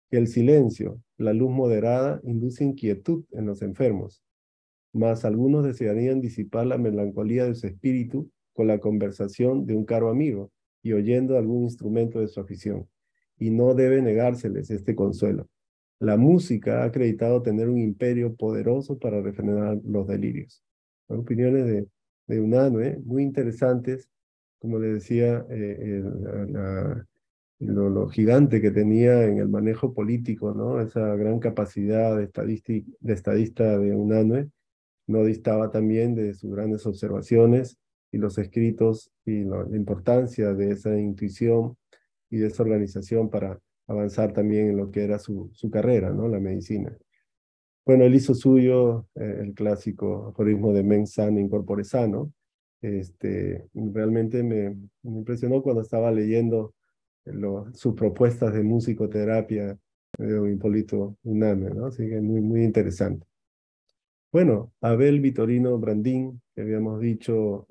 Que el silencio, la luz moderada, induce inquietud en los enfermos, mas algunos desearían disipar la melancolía de su espíritu con la conversación de un caro amigo y oyendo algún instrumento de su afición, y no debe negárseles este consuelo. La música ha acreditado tener un imperio poderoso para refrenar los delirios. Son opiniones de Unanue, muy interesantes, como le decía, lo gigante que tenía en el manejo político, ¿no? Esa gran capacidad de estadista de Unanue no distaba también de sus grandes observaciones y los escritos y la importancia de esa intuición y de esa organización para avanzar también en lo que era su carrera, ¿no? La medicina. Bueno, él hizo suyo el clásico aforismo de mens sana in corpore sano. Realmente me impresionó cuando estaba leyendo sus propuestas de musicoterapia de don Hipólito Unanue, ¿no? Así que muy, muy interesante. Bueno, Abel Vitorino Brandín, que habíamos dicho,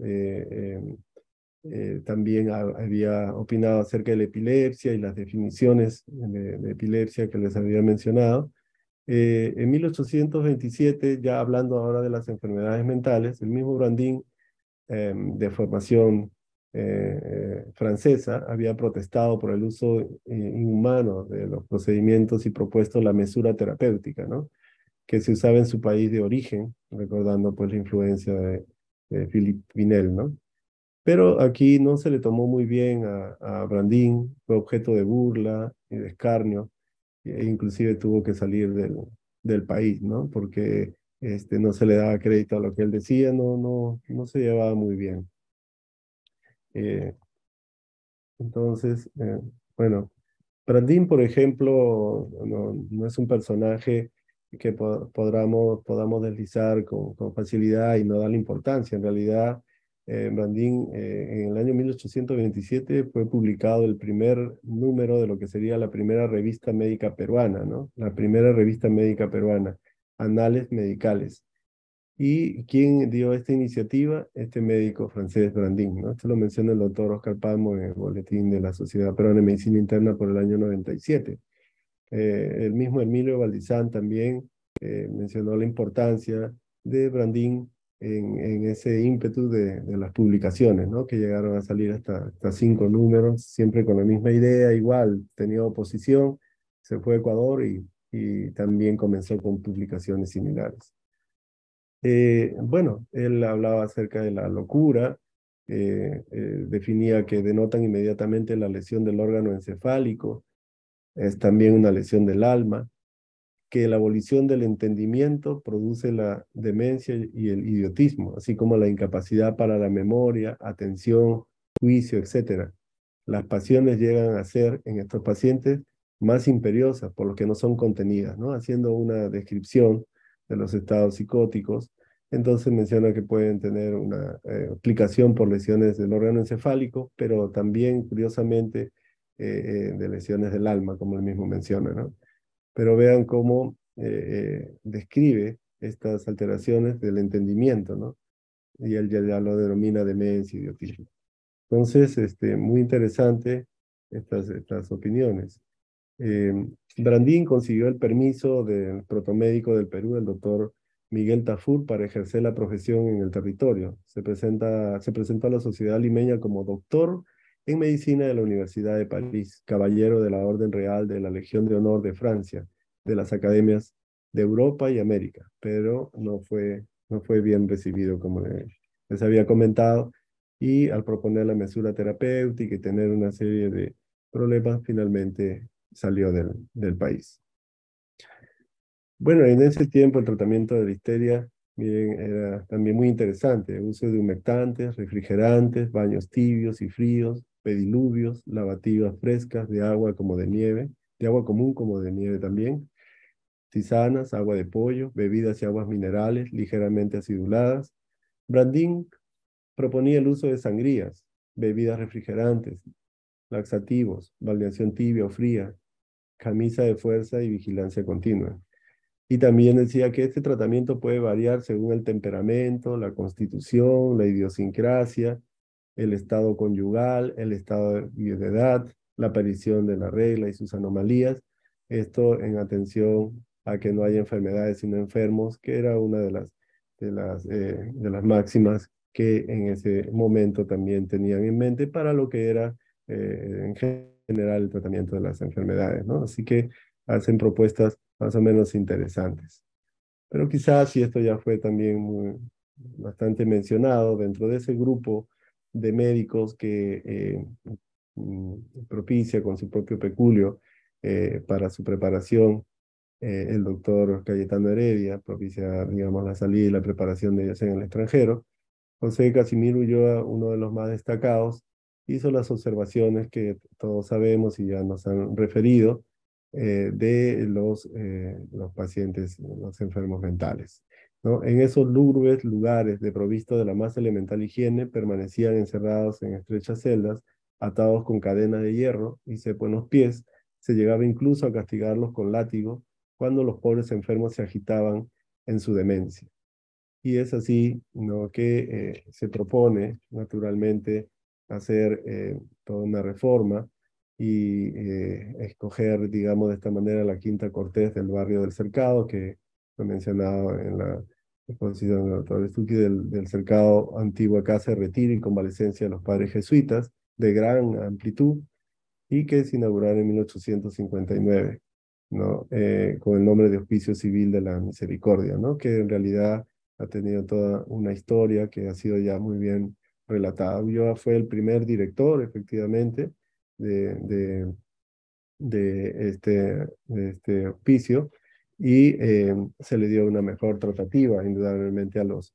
también había opinado acerca de la epilepsia y las definiciones de epilepsia que les había mencionado. En 1827, ya hablando ahora de las enfermedades mentales, el mismo Brandín, de formación francesa, había protestado por el uso inhumano de los procedimientos y propuesto la mesura terapéutica, ¿no? Que se usaba en su país de origen, recordando pues la influencia de Philippe Pinel, ¿no? Pero aquí no se le tomó muy bien a Brandín, fue objeto de burla y de escarnio, e inclusive tuvo que salir del país, ¿no? Porque no se le daba crédito a lo que él decía, no se llevaba muy bien. Entonces, bueno, Brandín, por ejemplo, no es un personaje que podamos deslizar con facilidad y no darle importancia. En realidad, Brandín, en el año 1827 fue publicado el primer número de lo que sería la primera revista médica peruana, ¿no? La primera revista médica peruana, Anales Medicales. ¿Y quién dio esta iniciativa? Este médico francés Brandín, ¿no? Esto lo menciona el doctor Oscar Palmo en el boletín de la Sociedad Peruana de Medicina Interna por el año 97. El mismo Emilio Valdizán también mencionó la importancia de Brandín en ese ímpetu de las publicaciones, ¿no? Que llegaron a salir hasta 5 números, siempre con la misma idea, igual, tenía oposición, se fue a Ecuador y también comenzó con publicaciones similares. Bueno, él hablaba acerca de la locura, definía que denotan inmediatamente la lesión del órgano encefálico, es también una lesión del alma, que la abolición del entendimiento produce la demencia y el idiotismo, así como la incapacidad para la memoria, atención, juicio, etc. Las pasiones llegan a ser en estos pacientes más imperiosas, por lo que no son contenidas, ¿no? Haciendo una descripción de los estados psicóticos, entonces menciona que pueden tener una explicación por lesiones del órgano encefálico, pero también, curiosamente, de lesiones del alma, como él mismo menciona, ¿no? Pero vean cómo describe estas alteraciones del entendimiento, ¿no? Y él ya lo denomina demencia y idiotismo. Entonces, muy interesante estas opiniones. Brandín consiguió el permiso del protomédico del Perú, el doctor Miguel Tafur, para ejercer la profesión en el territorio. Se presentó a la sociedad limeña como doctor en medicina de la Universidad de París, caballero de la Orden Real de la Legión de Honor de Francia, de las academias de Europa y América, pero no fue bien recibido, como les había comentado, y al proponer la mesura terapéutica y tener una serie de problemas, finalmente salió del país. Bueno, en ese tiempo el tratamiento de la histeria, miren, era también muy interesante. El uso de humectantes, refrigerantes, baños tibios y fríos, pediluvios, lavativas frescas de agua como de nieve, de agua común como de nieve también, tisanas, agua de pollo, bebidas y aguas minerales ligeramente aciduladas. Brandín proponía el uso de sangrías, bebidas refrigerantes, laxativos, balneación tibia o fría, camisa de fuerza y vigilancia continua. Y también decía que este tratamiento puede variar según el temperamento, la constitución, la idiosincrasia, el estado conyugal, el estado de edad, la aparición de la regla y sus anomalías. Esto en atención a que no haya enfermedades sino enfermos, que era una de las máximas que en ese momento también tenían en mente para lo que era en general el tratamiento de las enfermedades, ¿no? Así que hacen propuestas más o menos interesantes. Pero quizás, si esto ya fue también bastante mencionado, dentro de ese grupo de médicos que propicia con su propio peculio para su preparación, el doctor Cayetano Heredia propicia, digamos, la salida y la preparación de ellos en el extranjero. José Casimiro Ulloa, uno de los más destacados, hizo las observaciones que todos sabemos y ya nos han referido de los pacientes, los enfermos mentales, ¿no? En esos lúgubres lugares desprovistos de la más elemental higiene, permanecían encerrados en estrechas celdas, atados con cadena de hierro y cepo en los pies. Se llegaba incluso a castigarlos con látigo cuando los pobres enfermos se agitaban en su demencia. Y es así, ¿no?, que se propone naturalmente hacer toda una reforma y escoger, digamos, de esta manera la Quinta Cortés del barrio del Cercado, que fue mencionado en la exposición del doctor Stucky, del Cercado, antigua casa de retiro y convalecencia de los padres jesuitas, de gran amplitud, y que se inauguraron en 1859, ¿no? Con el nombre de Hospicio Civil de la Misericordia, ¿no? Que en realidad ha tenido toda una historia que ha sido ya muy bien relatada. Ulloa fue el primer director, efectivamente, de, de, de este hospicio, y se le dio una mejor tratativa, indudablemente, a los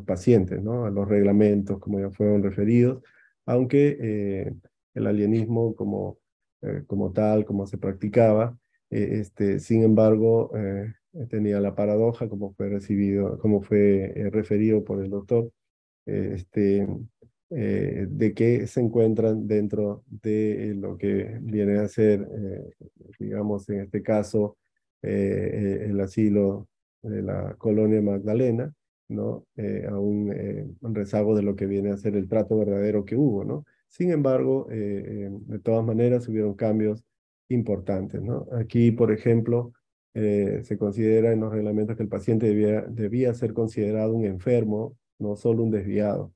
pacientes, ¿no? A los reglamentos, como ya fueron referidos, aunque el alienismo como tal, como se practicaba, sin embargo, tenía la paradoja, como fue recibido, como fue referido por el doctor, eh, este, de que se encuentran dentro de lo que viene a ser, digamos, en este caso, el asilo de la colonia Magdalena, ¿no? A un rezago de lo que viene a ser el trato verdadero que hubo, ¿no? Sin embargo, de todas maneras, hubieron cambios importantes, ¿no? Aquí, por ejemplo, se considera en los reglamentos que el paciente debía ser considerado un enfermo, no solo un desviado.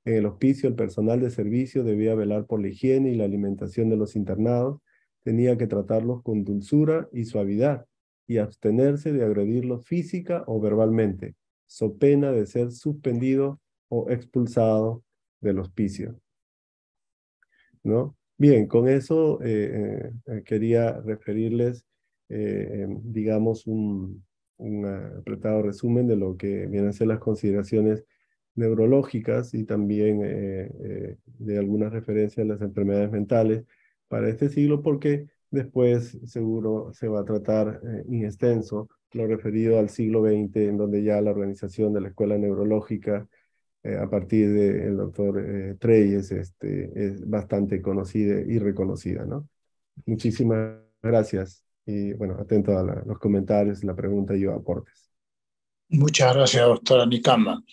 En el hospicio, el personal de servicio debía velar por la higiene y la alimentación de los internados, tenía que tratarlos con dulzura y suavidad y abstenerse de agredirlos física o verbalmente, so pena de ser suspendido o expulsado del hospicio, ¿no? Bien, con eso quería referirles, digamos, un apretado resumen de lo que vienen a ser las consideraciones neurológicas y también de algunas referencias a las enfermedades mentales para este siglo, porque después seguro se va a tratar en extenso lo referido al siglo XX, en donde ya la organización de la Escuela Neurológica a partir del doctor Treyes es bastante conocida y reconocida, ¿no? Muchísimas gracias y bueno, atento a los comentarios, la pregunta y aportes. Muchas gracias, doctora Nicama.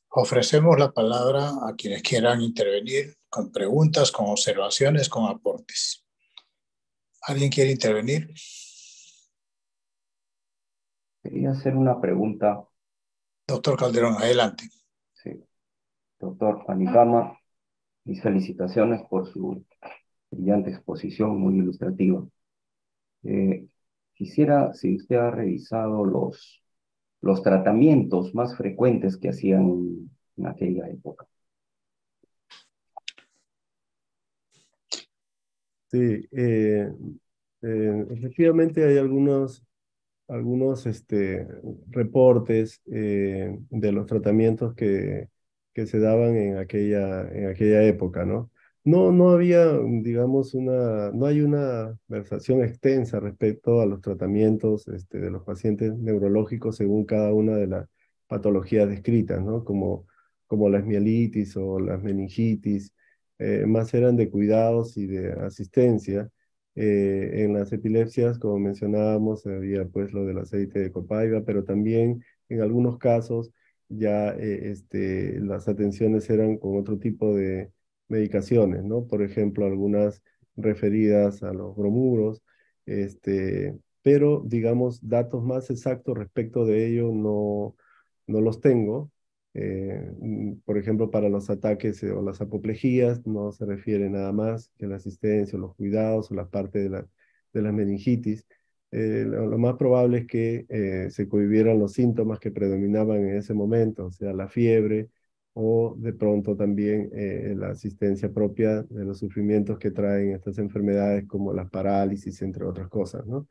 Ofrecemos la palabra a quienes quieran intervenir con preguntas, con observaciones, con aportes. ¿Alguien quiere intervenir? Quería hacer una pregunta. Doctor Calderón, adelante. Sí. Doctor Anicama, mis felicitaciones por su brillante exposición, muy ilustrativa. Quisiera, si usted ha revisado los tratamientos más frecuentes que hacían en aquella época. Sí, efectivamente hay algunos reportes de los tratamientos que se daban en aquella época, ¿no? No había, digamos, no hay una versación extensa respecto a los tratamientos de los pacientes neurológicos según cada una de las patologías descritas, ¿no? Como la esmielitis o las meningitis, más eran de cuidados y de asistencia. En las epilepsias, como mencionábamos, había pues lo del aceite de copaiba, pero también en algunos casos ya las atenciones eran con otro tipo de medicaciones, ¿no? Por ejemplo, algunas referidas a los bromuros, pero digamos, datos más exactos respecto de ello no los tengo. Por ejemplo, para los ataques o las apoplejías no se refiere nada más que la asistencia o los cuidados o la parte de la meningitis. Lo más probable es que se cohibieran los síntomas que predominaban en ese momento, o sea, la fiebre o de pronto también la asistencia propia de los sufrimientos que traen estas enfermedades como las parálisis, entre otras cosas, ¿no?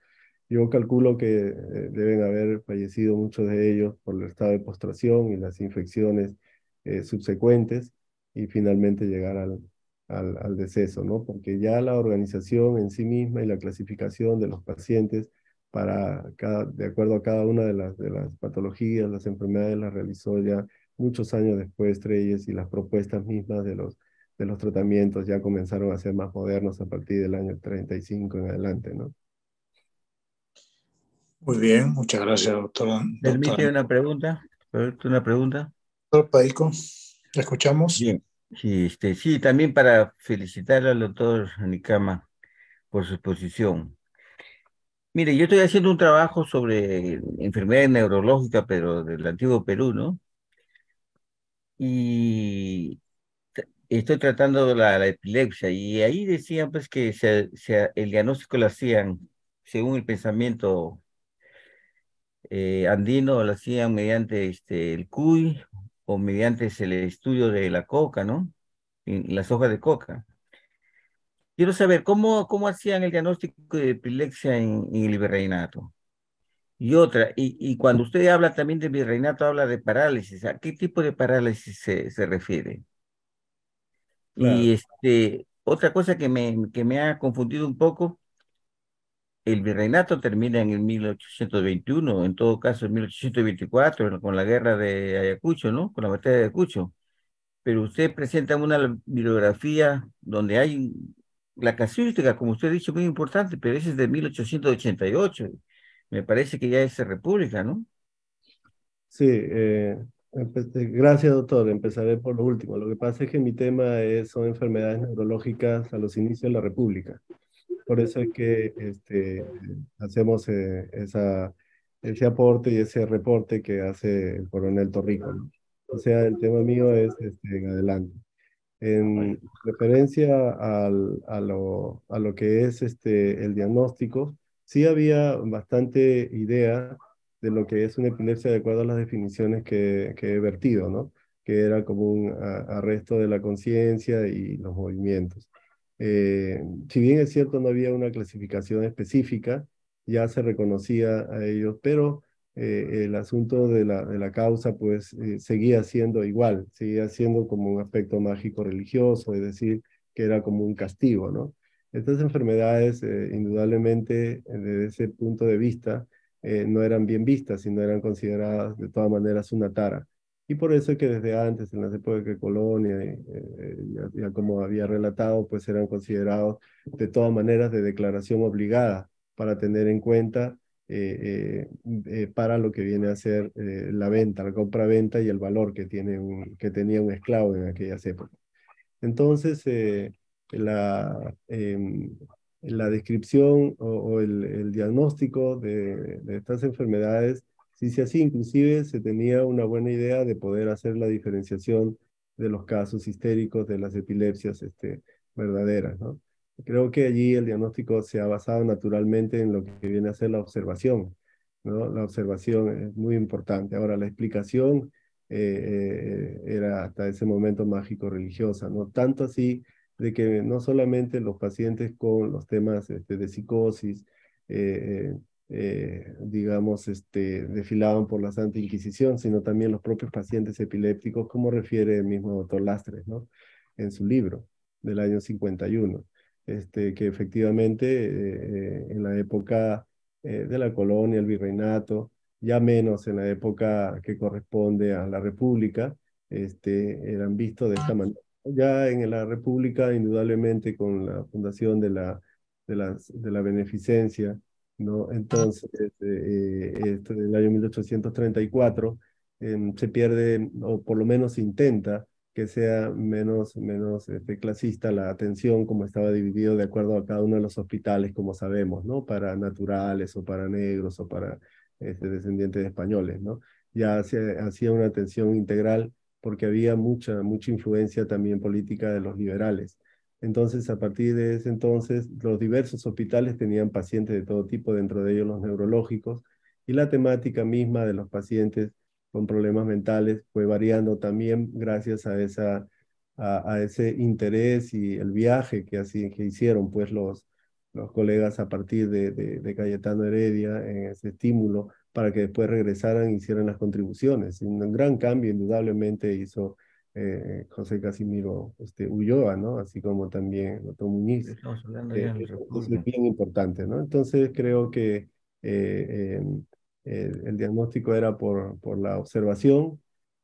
Yo calculo que deben haber fallecido muchos de ellos por el estado de postración y las infecciones subsecuentes y finalmente llegar al deceso, ¿no? Porque ya la organización en sí misma y la clasificación de los pacientes de acuerdo a cada una de las patologías, las enfermedades, las realizó ya muchos años después Treyes, y las propuestas mismas de los tratamientos ya comenzaron a ser más modernos a partir del año 35 en adelante, ¿no? Muy bien, muchas gracias, doctora. ¿Permite una pregunta? ¿Permite una pregunta? Doctor Paico, ¿le escuchamos? Bien. Sí, sí, también para felicitar al doctor Nicama por su exposición. Mire, yo estoy haciendo un trabajo sobre enfermedades neurológicas, pero del antiguo Perú, ¿no? Y estoy tratando la epilepsia, y ahí decían pues que el diagnóstico lo hacían según el pensamiento andino, lo hacían mediante el cuy o mediante el estudio de la coca, ¿no? En las hojas de coca. Quiero saber cómo hacían el diagnóstico de epilepsia en el virreinato. Y otra, y cuando usted habla también de virreinato, habla de parálisis. ¿A qué tipo de parálisis se refiere? Claro. Y otra cosa que me ha confundido un poco, el virreinato termina en el 1821, en todo caso en 1824, con la guerra de Ayacucho, ¿no? Con la batalla de Ayacucho. Pero usted presenta una bibliografía donde hay la casuística, como usted ha dicho, muy importante, pero ese es de 1888. Me parece que ya es república, ¿no? Sí, gracias, doctor. Empezaré por lo último. Lo que pasa es que mi tema son enfermedades neurológicas a los inicios de la República. Por eso es que hacemos ese aporte y ese reporte que hace el coronel Torrico, ¿no? O sea, el tema mío es en adelante. En referencia a lo que es el diagnóstico, sí había bastante idea de lo que es una epilepsia de acuerdo a las definiciones que he vertido, ¿no? Que era como un arresto de la conciencia y los movimientos. Si bien es cierto, no había una clasificación específica, ya se reconocía a ellos, pero el asunto de la causa pues seguía siendo igual, seguía siendo como un aspecto mágico religioso, es decir, que era como un castigo, ¿no? Estas enfermedades, indudablemente, desde ese punto de vista, no eran bien vistas, sino eran consideradas de todas maneras una tara. Y por eso es que desde antes, en las épocas de Colonia, ya como había relatado, pues eran considerados de todas maneras de declaración obligada para tener en cuenta para lo que viene a ser la venta, la compra-venta y el valor que tenía un esclavo en aquellas épocas. Entonces, la descripción o el diagnóstico de estas enfermedades, si se hacía, inclusive se tenía una buena idea de poder hacer la diferenciación de los casos histéricos, de las epilepsias verdaderas, ¿no? Creo que allí el diagnóstico se ha basado naturalmente en lo que viene a ser la observación, ¿no? La observación es muy importante. Ahora, la explicación era hasta ese momento mágico-religiosa, ¿no? Tanto así de que no solamente los pacientes con los temas de psicosis, digamos, desfilaban por la Santa Inquisición, sino también los propios pacientes epilépticos, como refiere el mismo doctor Lastres, ¿no? En su libro del año 51, que efectivamente en la época de la colonia, el virreinato, ya menos en la época que corresponde a la República, eran vistos de esta manera. Ya en la República, indudablemente con la fundación de la beneficencia, ¿no? Entonces, esto del año 1834, se pierde, o por lo menos se intenta, que sea menos clasista la atención, como estaba dividido de acuerdo a cada uno de los hospitales, como sabemos, ¿no? Para naturales o para negros o para descendientes de españoles, ¿no? Ya se hacía una atención integral porque había mucha influencia también política de los liberales. Entonces, a partir de ese entonces, los diversos hospitales tenían pacientes de todo tipo, dentro de ellos los neurológicos, y la temática misma de los pacientes con problemas mentales fue variando también gracias a ese interés y el viaje que hicieron pues los colegas a partir de Cayetano Heredia en ese estímulo para que después regresaran e hicieran las contribuciones. Un gran cambio indudablemente hizo José Casimiro Ulloa, ¿no? Así como también el doctor Muñiz. Estamos hablando ya en la Eso es República. bien importante, ¿no? Entonces creo que el diagnóstico era por la observación,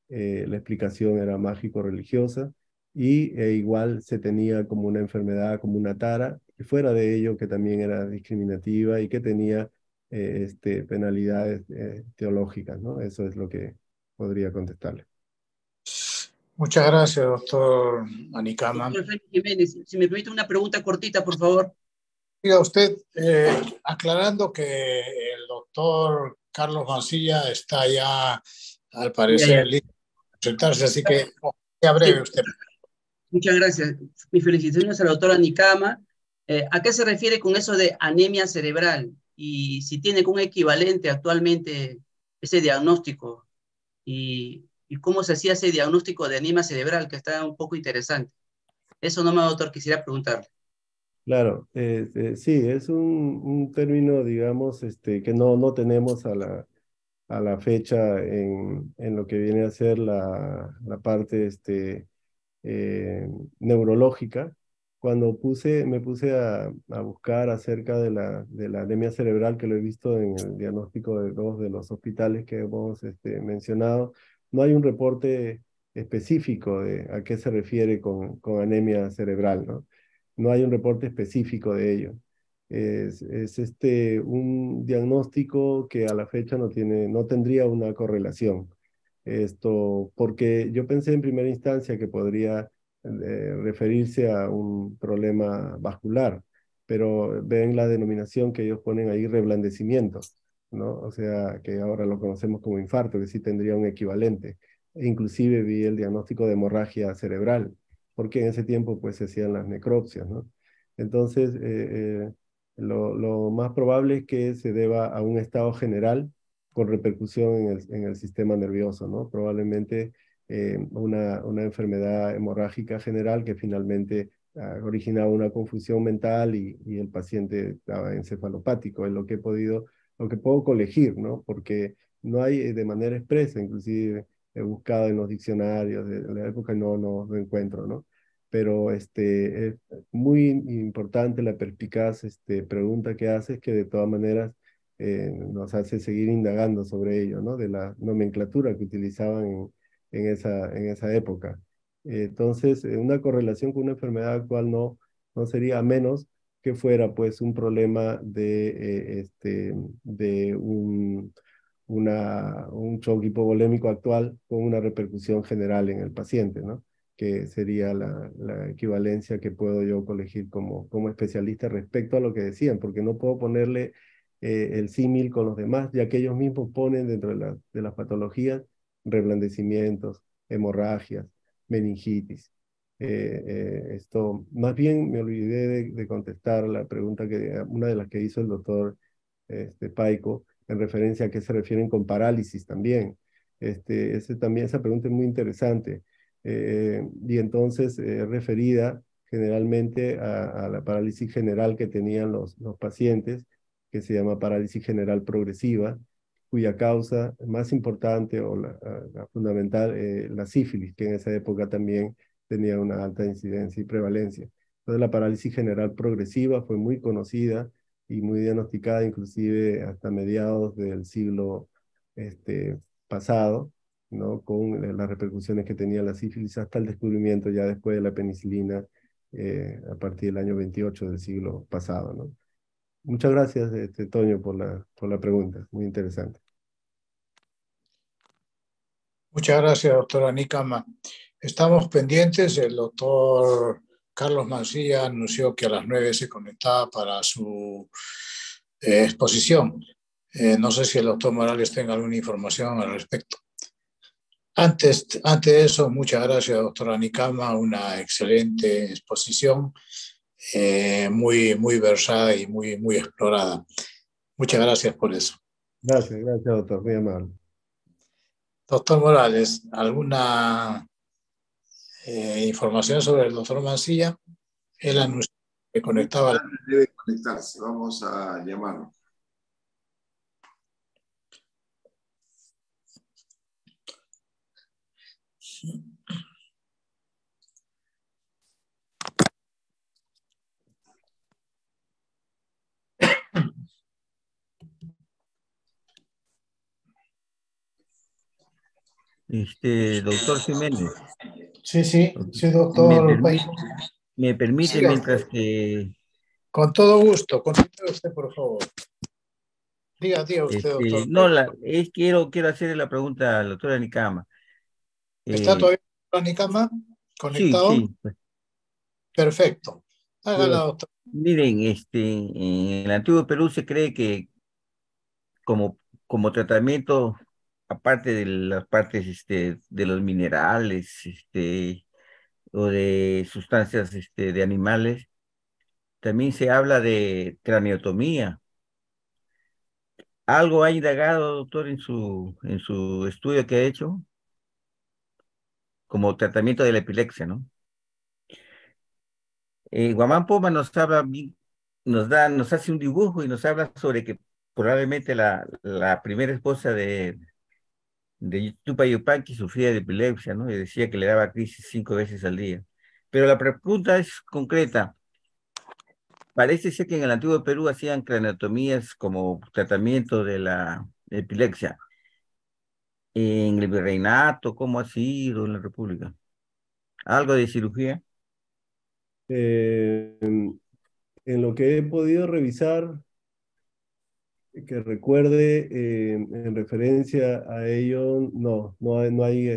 la explicación era mágico-religiosa y igual se tenía como una enfermedad, como una tara, y fuera de ello que también era discriminativa y que tenía penalidades teológicas, ¿no? Eso es lo que podría contestarle. Muchas gracias, doctor Anicama. Doctor Jaime Jiménez, si me permite una pregunta cortita, por favor. Diga usted, aclarando que el doctor Carlos Mancilla está ya, al parecer, listo para presentarse, así que sea breve usted. Muchas gracias. Mis felicitaciones a la doctora Nicama. ¿A qué se refiere con eso de anemia cerebral? Y si tiene un equivalente actualmente ese diagnóstico. Y cómo se hacía ese diagnóstico de anemia cerebral, que está un poco interesante. Eso nomás, doctor, quisiera preguntarle. Claro, sí, es un término, digamos, que no tenemos a la fecha en lo que viene a ser la parte eh, neurológica. Cuando me puse a buscar acerca de la anemia cerebral, que lo he visto en el diagnóstico de dos de los hospitales que hemos mencionado, no hay un reporte específico de a qué se refiere con anemia cerebral, ¿no? No hay un reporte específico de ello. Es un diagnóstico que a la fecha no tendría una correlación. Porque yo pensé en primera instancia que podría referirse a un problema vascular, pero ven la denominación que ellos ponen ahí, reblandecimiento, ¿no? O sea, que ahora lo conocemos como infarto, que sí tendría un equivalente. Inclusive vi el diagnóstico de hemorragia cerebral, porque en ese tiempo pues se hacían las necropsias, ¿no? Entonces, lo más probable es que se deba a un estado general con repercusión en el sistema nervioso, ¿no? Probablemente una enfermedad hemorrágica general que finalmente originaba una confusión mental y el paciente estaba encefalopático, es lo que puedo colegir, ¿no? Porque no hay de manera expresa, inclusive he buscado en los diccionarios de la época y no encuentro, ¿no? Pero es muy importante la perspicaz pregunta que haces, que de todas maneras nos hace seguir indagando sobre ello, ¿no? De la nomenclatura que utilizaban en esa época. Entonces, una correlación con una enfermedad actual no sería, a menos que fuera pues un problema de un shock hipovolémico actual con una repercusión general en el paciente, ¿no? Que sería la equivalencia que puedo yo colegir como especialista respecto a lo que decían, porque no puedo ponerle el símil con los demás, ya que ellos mismos ponen dentro de las patologías reblandecimientos, hemorragias, meningitis. Más bien me olvidé de contestar la pregunta una de las que hizo el doctor Paico, en referencia a qué se refieren con parálisis también. Esa pregunta es muy interesante. Y entonces referida generalmente a la parálisis general que tenían los pacientes, que se llama parálisis general progresiva, cuya causa más importante o la fundamental, la sífilis, que en esa época también tenía una alta incidencia y prevalencia. Entonces la parálisis general progresiva fue muy conocida y muy diagnosticada, inclusive hasta mediados del siglo pasado, ¿no? Con las repercusiones que tenía la sífilis hasta el descubrimiento ya después de la penicilina a partir del año 28 del siglo pasado, ¿no? Muchas gracias, Toño, por la pregunta, muy interesante. Muchas gracias, doctora Nicama. Estamos pendientes. El doctor Carlos Mancilla anunció que a las 9 se conectaba para su exposición. No sé si el doctor Morales tenga alguna información al respecto. Antes de eso, muchas gracias, doctora Nicama. Una excelente exposición, muy versada y muy explorada. Muchas gracias por eso. Gracias, doctor, muy amable. Doctor Morales, ¿alguna información sobre el doctor Mancilla? Él anunció que conectaba. Debe conectarse, vamos a llamarlo. Doctor Jiménez, Sí, sí, sí, me doctor permite, Pacheco. me permite Siga mientras usted. que Con todo gusto, continúe usted, por favor. Diga usted, doctor no, Pacheco. quiero hacerle la pregunta al doctor Anicama. ¿Está Eh, todavía en la cama sí, conectado? sí. Perfecto. Hágala, Yo, doctor. Miren, en el antiguo Perú se cree que como, como tratamiento, aparte de las partes de los minerales o de sustancias de animales, también se habla de craneotomía. ¿Algo ha indagado, doctor, en su estudio que ha hecho como tratamiento de la epilepsia, ¿no? Guamán Poma nos habla, nos hace un dibujo y nos habla sobre que probablemente la primera esposa de Tupac Yupanqui sufría de epilepsia, ¿no? Y decía que le daba crisis 5 veces al día. Pero la pregunta es concreta. Parece ser que en el antiguo Perú hacían craneotomías como tratamiento de la epilepsia. En el virreinato, ¿cómo ha sido en la República? ¿Algo de cirugía? eh, en lo que he podido revisar, que recuerde en referencia a ello, no hay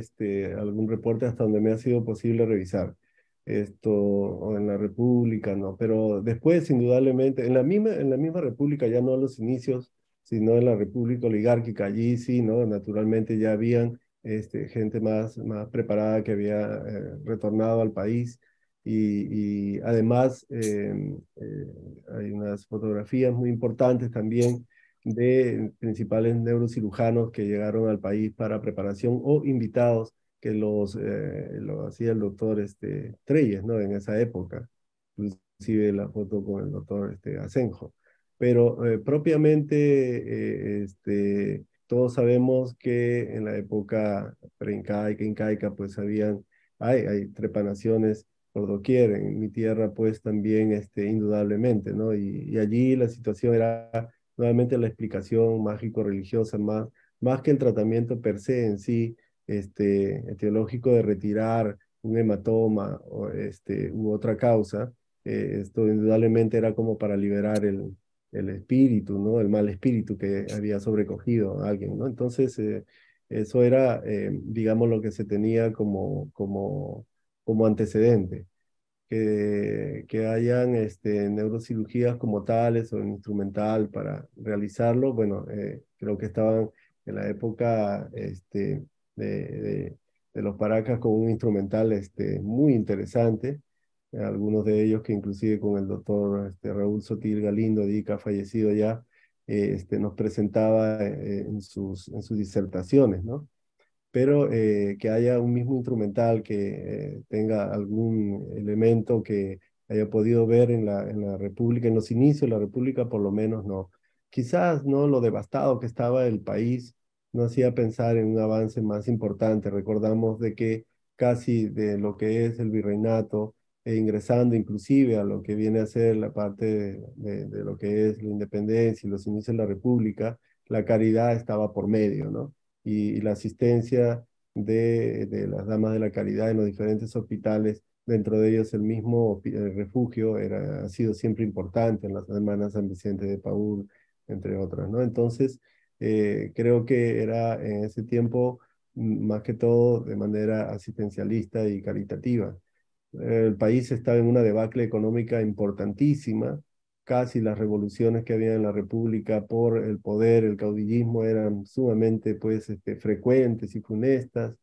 algún reporte hasta donde me ha sido posible revisar esto, o en la República, no, pero después, indudablemente, en la misma República, ya no a los inicios, sino en la República oligárquica, allí sí, ¿no? Naturalmente ya habían gente más preparada que había retornado al país y además hay unas fotografías muy importantes también de principales neurocirujanos que llegaron al país para preparación o invitados que lo hacía el doctor Treyes, ¿no? En esa época, inclusive la foto con el doctor Asenjo. Pero propiamente, todos sabemos que en la época preincaica, incaica, pues hay trepanaciones por doquier, en mi tierra pues también indudablemente, ¿no? Y allí la situación era nuevamente la explicación mágico-religiosa, más que el tratamiento per se en sí, etiológico de retirar un hematoma u otra causa, esto indudablemente era como para liberar el espíritu, ¿no? El mal espíritu que había sobrecogido a alguien, ¿no? Entonces, eso era, digamos, lo que se tenía como antecedente que hayan neurocirugías como tales o instrumental para realizarlo. Bueno, creo que estaban en la época de los Paracas con un instrumental muy interesante. Algunos de ellos que inclusive con el doctor Raúl Sotil Galindo, DICA, fallecido ya, nos presentaba en sus disertaciones, ¿no? Pero que haya un mismo instrumental que tenga algún elemento que haya podido ver en la República, en los inicios de la República por lo menos no. Quizás no lo devastado que estaba el país no hacía pensar en un avance más importante. Recordamos de que casi de lo que es el virreinato, ingresando inclusive a lo que viene a ser la parte de lo que es la independencia y los inicios de la República, la caridad estaba por medio, ¿no? Y la asistencia de las damas de la caridad en los diferentes hospitales, dentro de ellos el mismo refugio ha sido siempre importante en las hermanas San Vicente de Paúl, entre otras, ¿no? Entonces, creo que era en ese tiempo más que todo de manera asistencialista y caritativa. El país estaba en una debacle económica importantísima. Casi las revoluciones que había en la República por el poder, el caudillismo eran sumamente pues, frecuentes y funestas.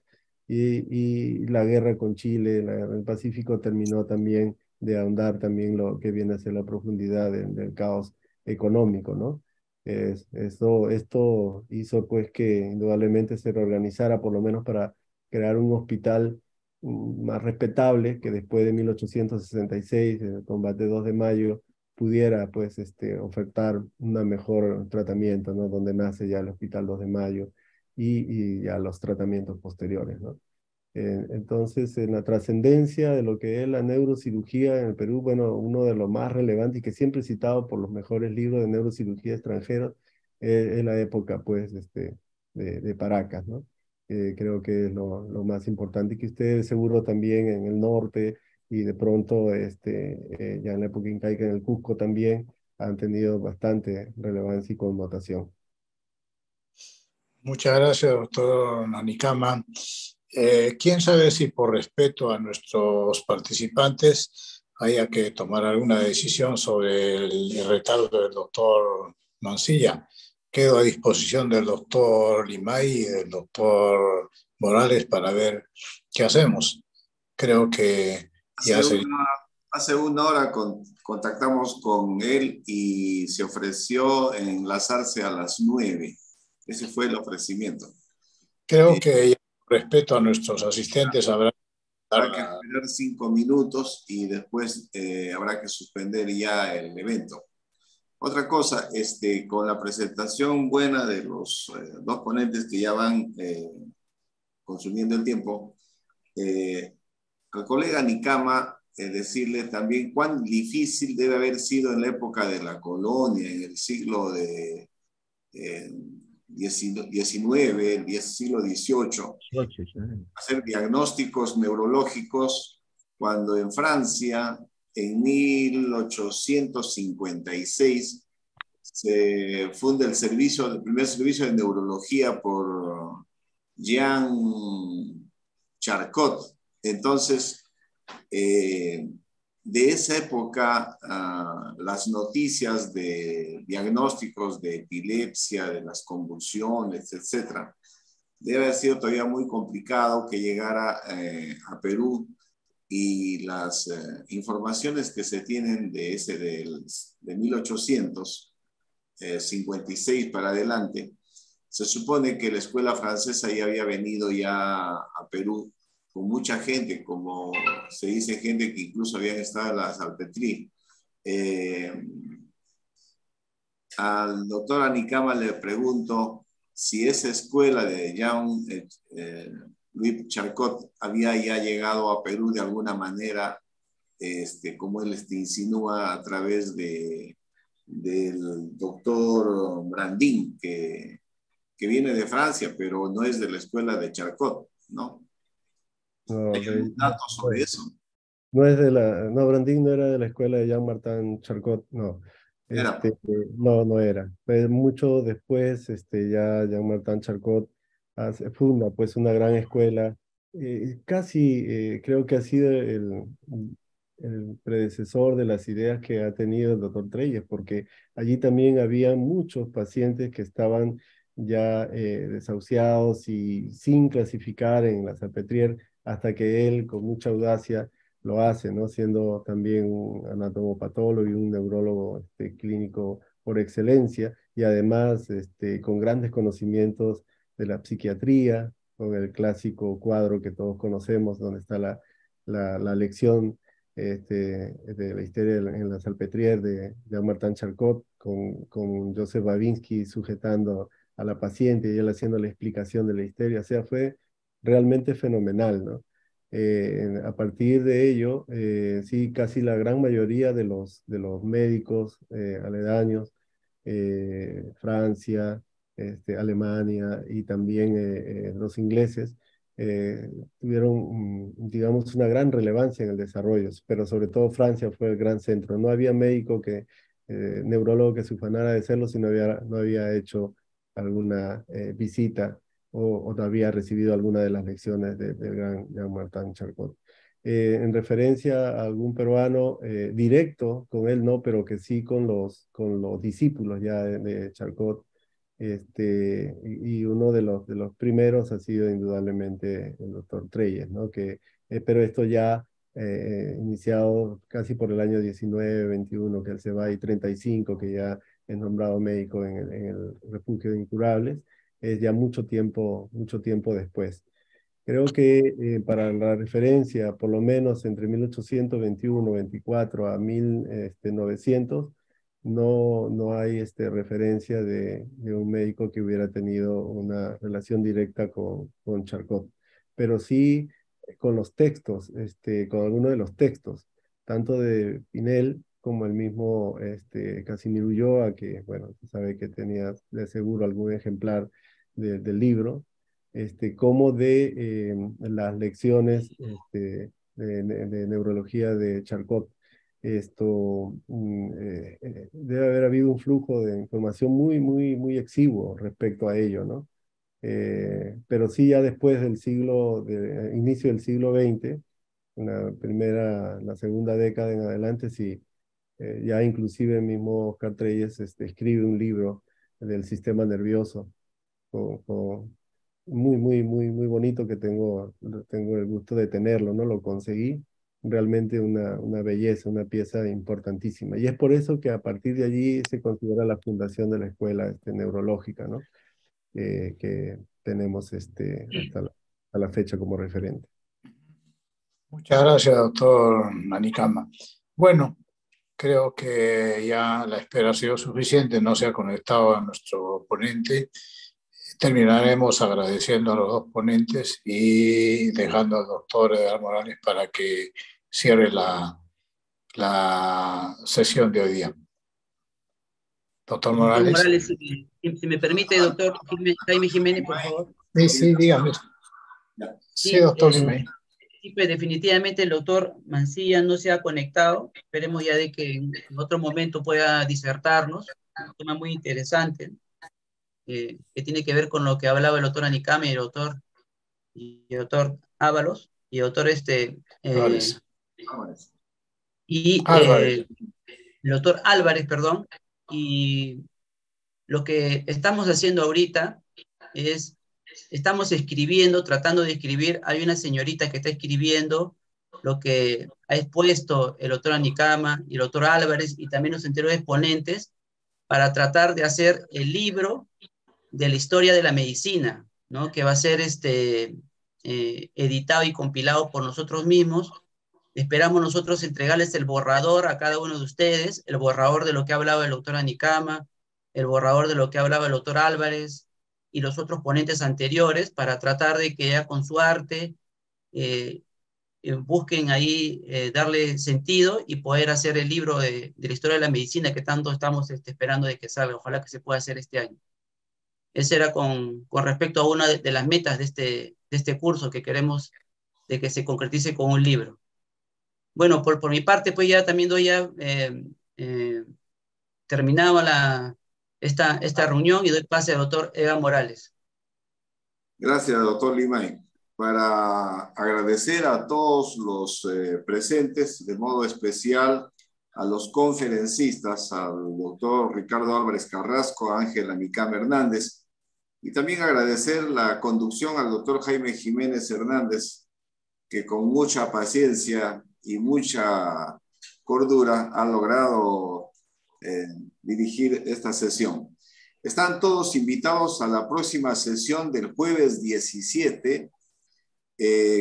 Y la guerra con Chile, la guerra del Pacífico, terminó también de ahondar también lo que viene a ser la profundidad del caos económico, ¿no? Esto hizo pues que indudablemente se reorganizara por lo menos para crear un hospital más respetable que después de 1866, el combate 2 de mayo, pudiera pues ofertar un mejor tratamiento, ¿no? Donde nace ya el Hospital 2 de Mayo y ya los tratamientos posteriores, ¿no? Entonces, en la trascendencia de lo que es la neurocirugía en el Perú, bueno, uno de los más relevantes y que siempre he citado por los mejores libros de neurocirugía extranjeros es la época, pues, de Paracas, ¿no? Creo que es lo más importante, y que ustedes seguro también en el norte y de pronto ya en la época incaica en el Cusco también han tenido bastante relevancia y connotación. Muchas gracias, doctor Nanicama. ¿Quién sabe si por respeto a nuestros participantes haya que tomar alguna decisión sobre el retardo del doctor Mancilla? Quedo a disposición del doctor Limay y del doctor Morales para ver qué hacemos. Creo que ya sería. Hace una hora contactamos con él y se ofreció enlazarse a las 9. Ese fue el ofrecimiento. Creo que respeto a nuestros asistentes habrá que esperar 5 minutos y después habrá que suspender ya el evento. Otra cosa, con la presentación buena de los dos ponentes que ya van consumiendo el tiempo, al colega Nicama decirle también cuán difícil debe haber sido en la época de la colonia, en el siglo de XIX, el siglo XVIII, hacer diagnósticos neurológicos cuando en Francia, en 1856, se funda el primer servicio de neurología por Jean Charcot. Entonces, de esa época, las noticias de diagnósticos de epilepsia, de las convulsiones, etcétera, debe haber sido todavía muy complicado que llegara a Perú, y las informaciones que se tienen de 1856 para adelante, se supone que la escuela francesa ya había venido ya a Perú con mucha gente, como se dice, gente que incluso habían estado en la Salpetri. Al doctor Anicama le pregunto si esa escuela de Jean-Louis Charcot había ya llegado a Perú de alguna manera, como él insinúa a través del doctor Brandín, que viene de Francia, pero no es de la escuela de Charcot, ¿no? No, ¿Hay algún dato sobre eso? No, Brandín no era de la escuela de Jean-Martin Charcot, no. Era. No era. Fue mucho después, ya Jean-Martin Charcot funda pues una gran escuela. Creo que ha sido el predecesor de las ideas que ha tenido el doctor Treyes, porque allí también había muchos pacientes que estaban ya desahuciados y sin clasificar en la Salpêtrière, hasta que él, con mucha audacia, lo hace, ¿no? Siendo también un anatomopatólogo y un neurólogo clínico por excelencia, y además con grandes conocimientos de la psiquiatría, con el clásico cuadro que todos conocemos, donde está la lección de la histeria en la Salpêtrière de Jean-Martin Charcot, con Joseph Babinski sujetando a la paciente y él haciendo la explicación de la histeria. O sea, fue realmente fenomenal, ¿no? A partir de ello, sí, casi la gran mayoría de los médicos aledaños, Francia, Alemania y también los ingleses, tuvieron, digamos, una gran relevancia en el desarrollo, pero sobre todo Francia fue el gran centro. No había médico neurólogo que se ufanara de serlo si no había hecho alguna visita o no había recibido alguna de las lecciones del gran Jean-Martin Charcot. En referencia a algún peruano directo con él, no, pero que sí con los discípulos ya de Charcot, y uno de los primeros ha sido indudablemente el doctor Treyes, ¿no? Pero esto ya iniciado casi por el año 19, 21, que él se va, y 35, que ya es nombrado médico en el refugio de incurables, es ya mucho tiempo después. Creo que para la referencia, por lo menos entre 1821-24 a 1900, no hay referencia de un médico que hubiera tenido una relación directa con Charcot, pero sí con los textos, con algunos de los textos, tanto de Pinel como el mismo Casimiro Ulloa, que, bueno, se sabe que tenía de seguro algún ejemplar del libro. como de las lecciones de neurología de Charcot. Debe haber habido un flujo de información muy exiguo respecto a ello, ¿no? Pero sí, ya después del inicio del siglo XX, la segunda década en adelante, sí, ya inclusive mismo Oscar Treyes escribe un libro del sistema nervioso, muy bonito, que tengo el gusto de tenerlo, ¿no? Lo conseguí, realmente una belleza, una pieza importantísima. Y es por eso que a partir de allí se considera la fundación de la escuela neurológica, ¿no? Que tenemos hasta la fecha como referente. Muchas gracias, doctor Nanicama. Bueno, creo que ya la espera ha sido suficiente, no se ha conectado a nuestro ponente. Terminaremos agradeciendo a los dos ponentes y dejando al doctor Edgar Morales para que cierre la sesión de hoy día. Doctor Morales. Doctor Morales, si me permite, doctor Jaime Jiménez, por favor. Sí, dígame. Sí, doctor Jiménez. Sí, pues definitivamente el doctor Mancilla no se ha conectado. Esperemos ya de que en otro momento pueda disertarnos. Un tema muy interesante, que tiene que ver con lo que hablaba el doctor Anicama y el doctor Ábalos, y el doctor el doctor Álvarez, perdón. Y lo que estamos haciendo ahorita es, estamos escribiendo, tratando de escribir. Hay una señorita que está escribiendo lo que ha expuesto el doctor Anicama y el doctor Álvarez y también los anteriores ponentes, para tratar de hacer el libro de la historia de la medicina, ¿no? Que va a ser editado y compilado por nosotros mismos. Esperamos nosotros entregarles el borrador a cada uno de ustedes, el borrador de lo que hablaba el doctor Anicama, el borrador de lo que hablaba el doctor Álvarez y los otros ponentes anteriores, para tratar de que ya con su arte busquen ahí darle sentido y poder hacer el libro de la historia de la medicina que tanto estamos esperando de que salga. Ojalá que se pueda hacer este año. Ese era con respecto a una de las metas de este curso, que queremos de que se concretice con un libro. Bueno, por mi parte, pues ya también doy ya terminaba esta reunión y doy pase al doctor Edgar Morales. Gracias, doctor Limay. Para agradecer a todos los presentes, de modo especial a los conferencistas, al doctor Ricardo Álvarez Carrasco, a Ángel Anicama Hernández, y también agradecer la conducción al doctor Jaime Jiménez Hernández, que con mucha paciencia y mucha cordura ha logrado dirigir esta sesión. Están todos invitados a la próxima sesión del jueves 17,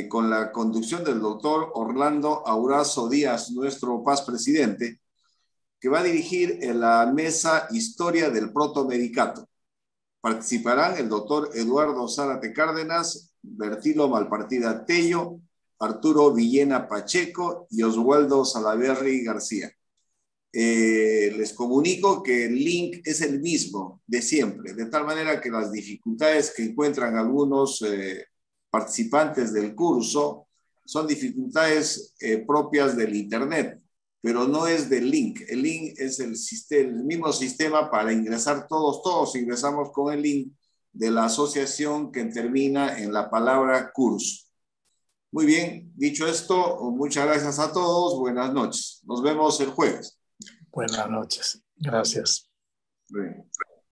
con la conducción del doctor Orlando Aurazo Díaz, nuestro paz presidente, que va a dirigir en la mesa Historia del Protomedicato. Participarán el doctor Eduardo Zárate Cárdenas, Bertilo Malpartida Tello, Arturo Villena Pacheco y Oswaldo Salaverry García. Les comunico que el link es el mismo de siempre, de tal manera que las dificultades que encuentran algunos participantes del curso son dificultades propias del Internet, pero no es del link. El link es el mismo sistema para ingresar todos ingresamos con el link de la asociación que termina en la palabra curso. Muy bien, dicho esto, muchas gracias a todos, buenas noches. Nos vemos el jueves. Buenas noches, gracias. Bien.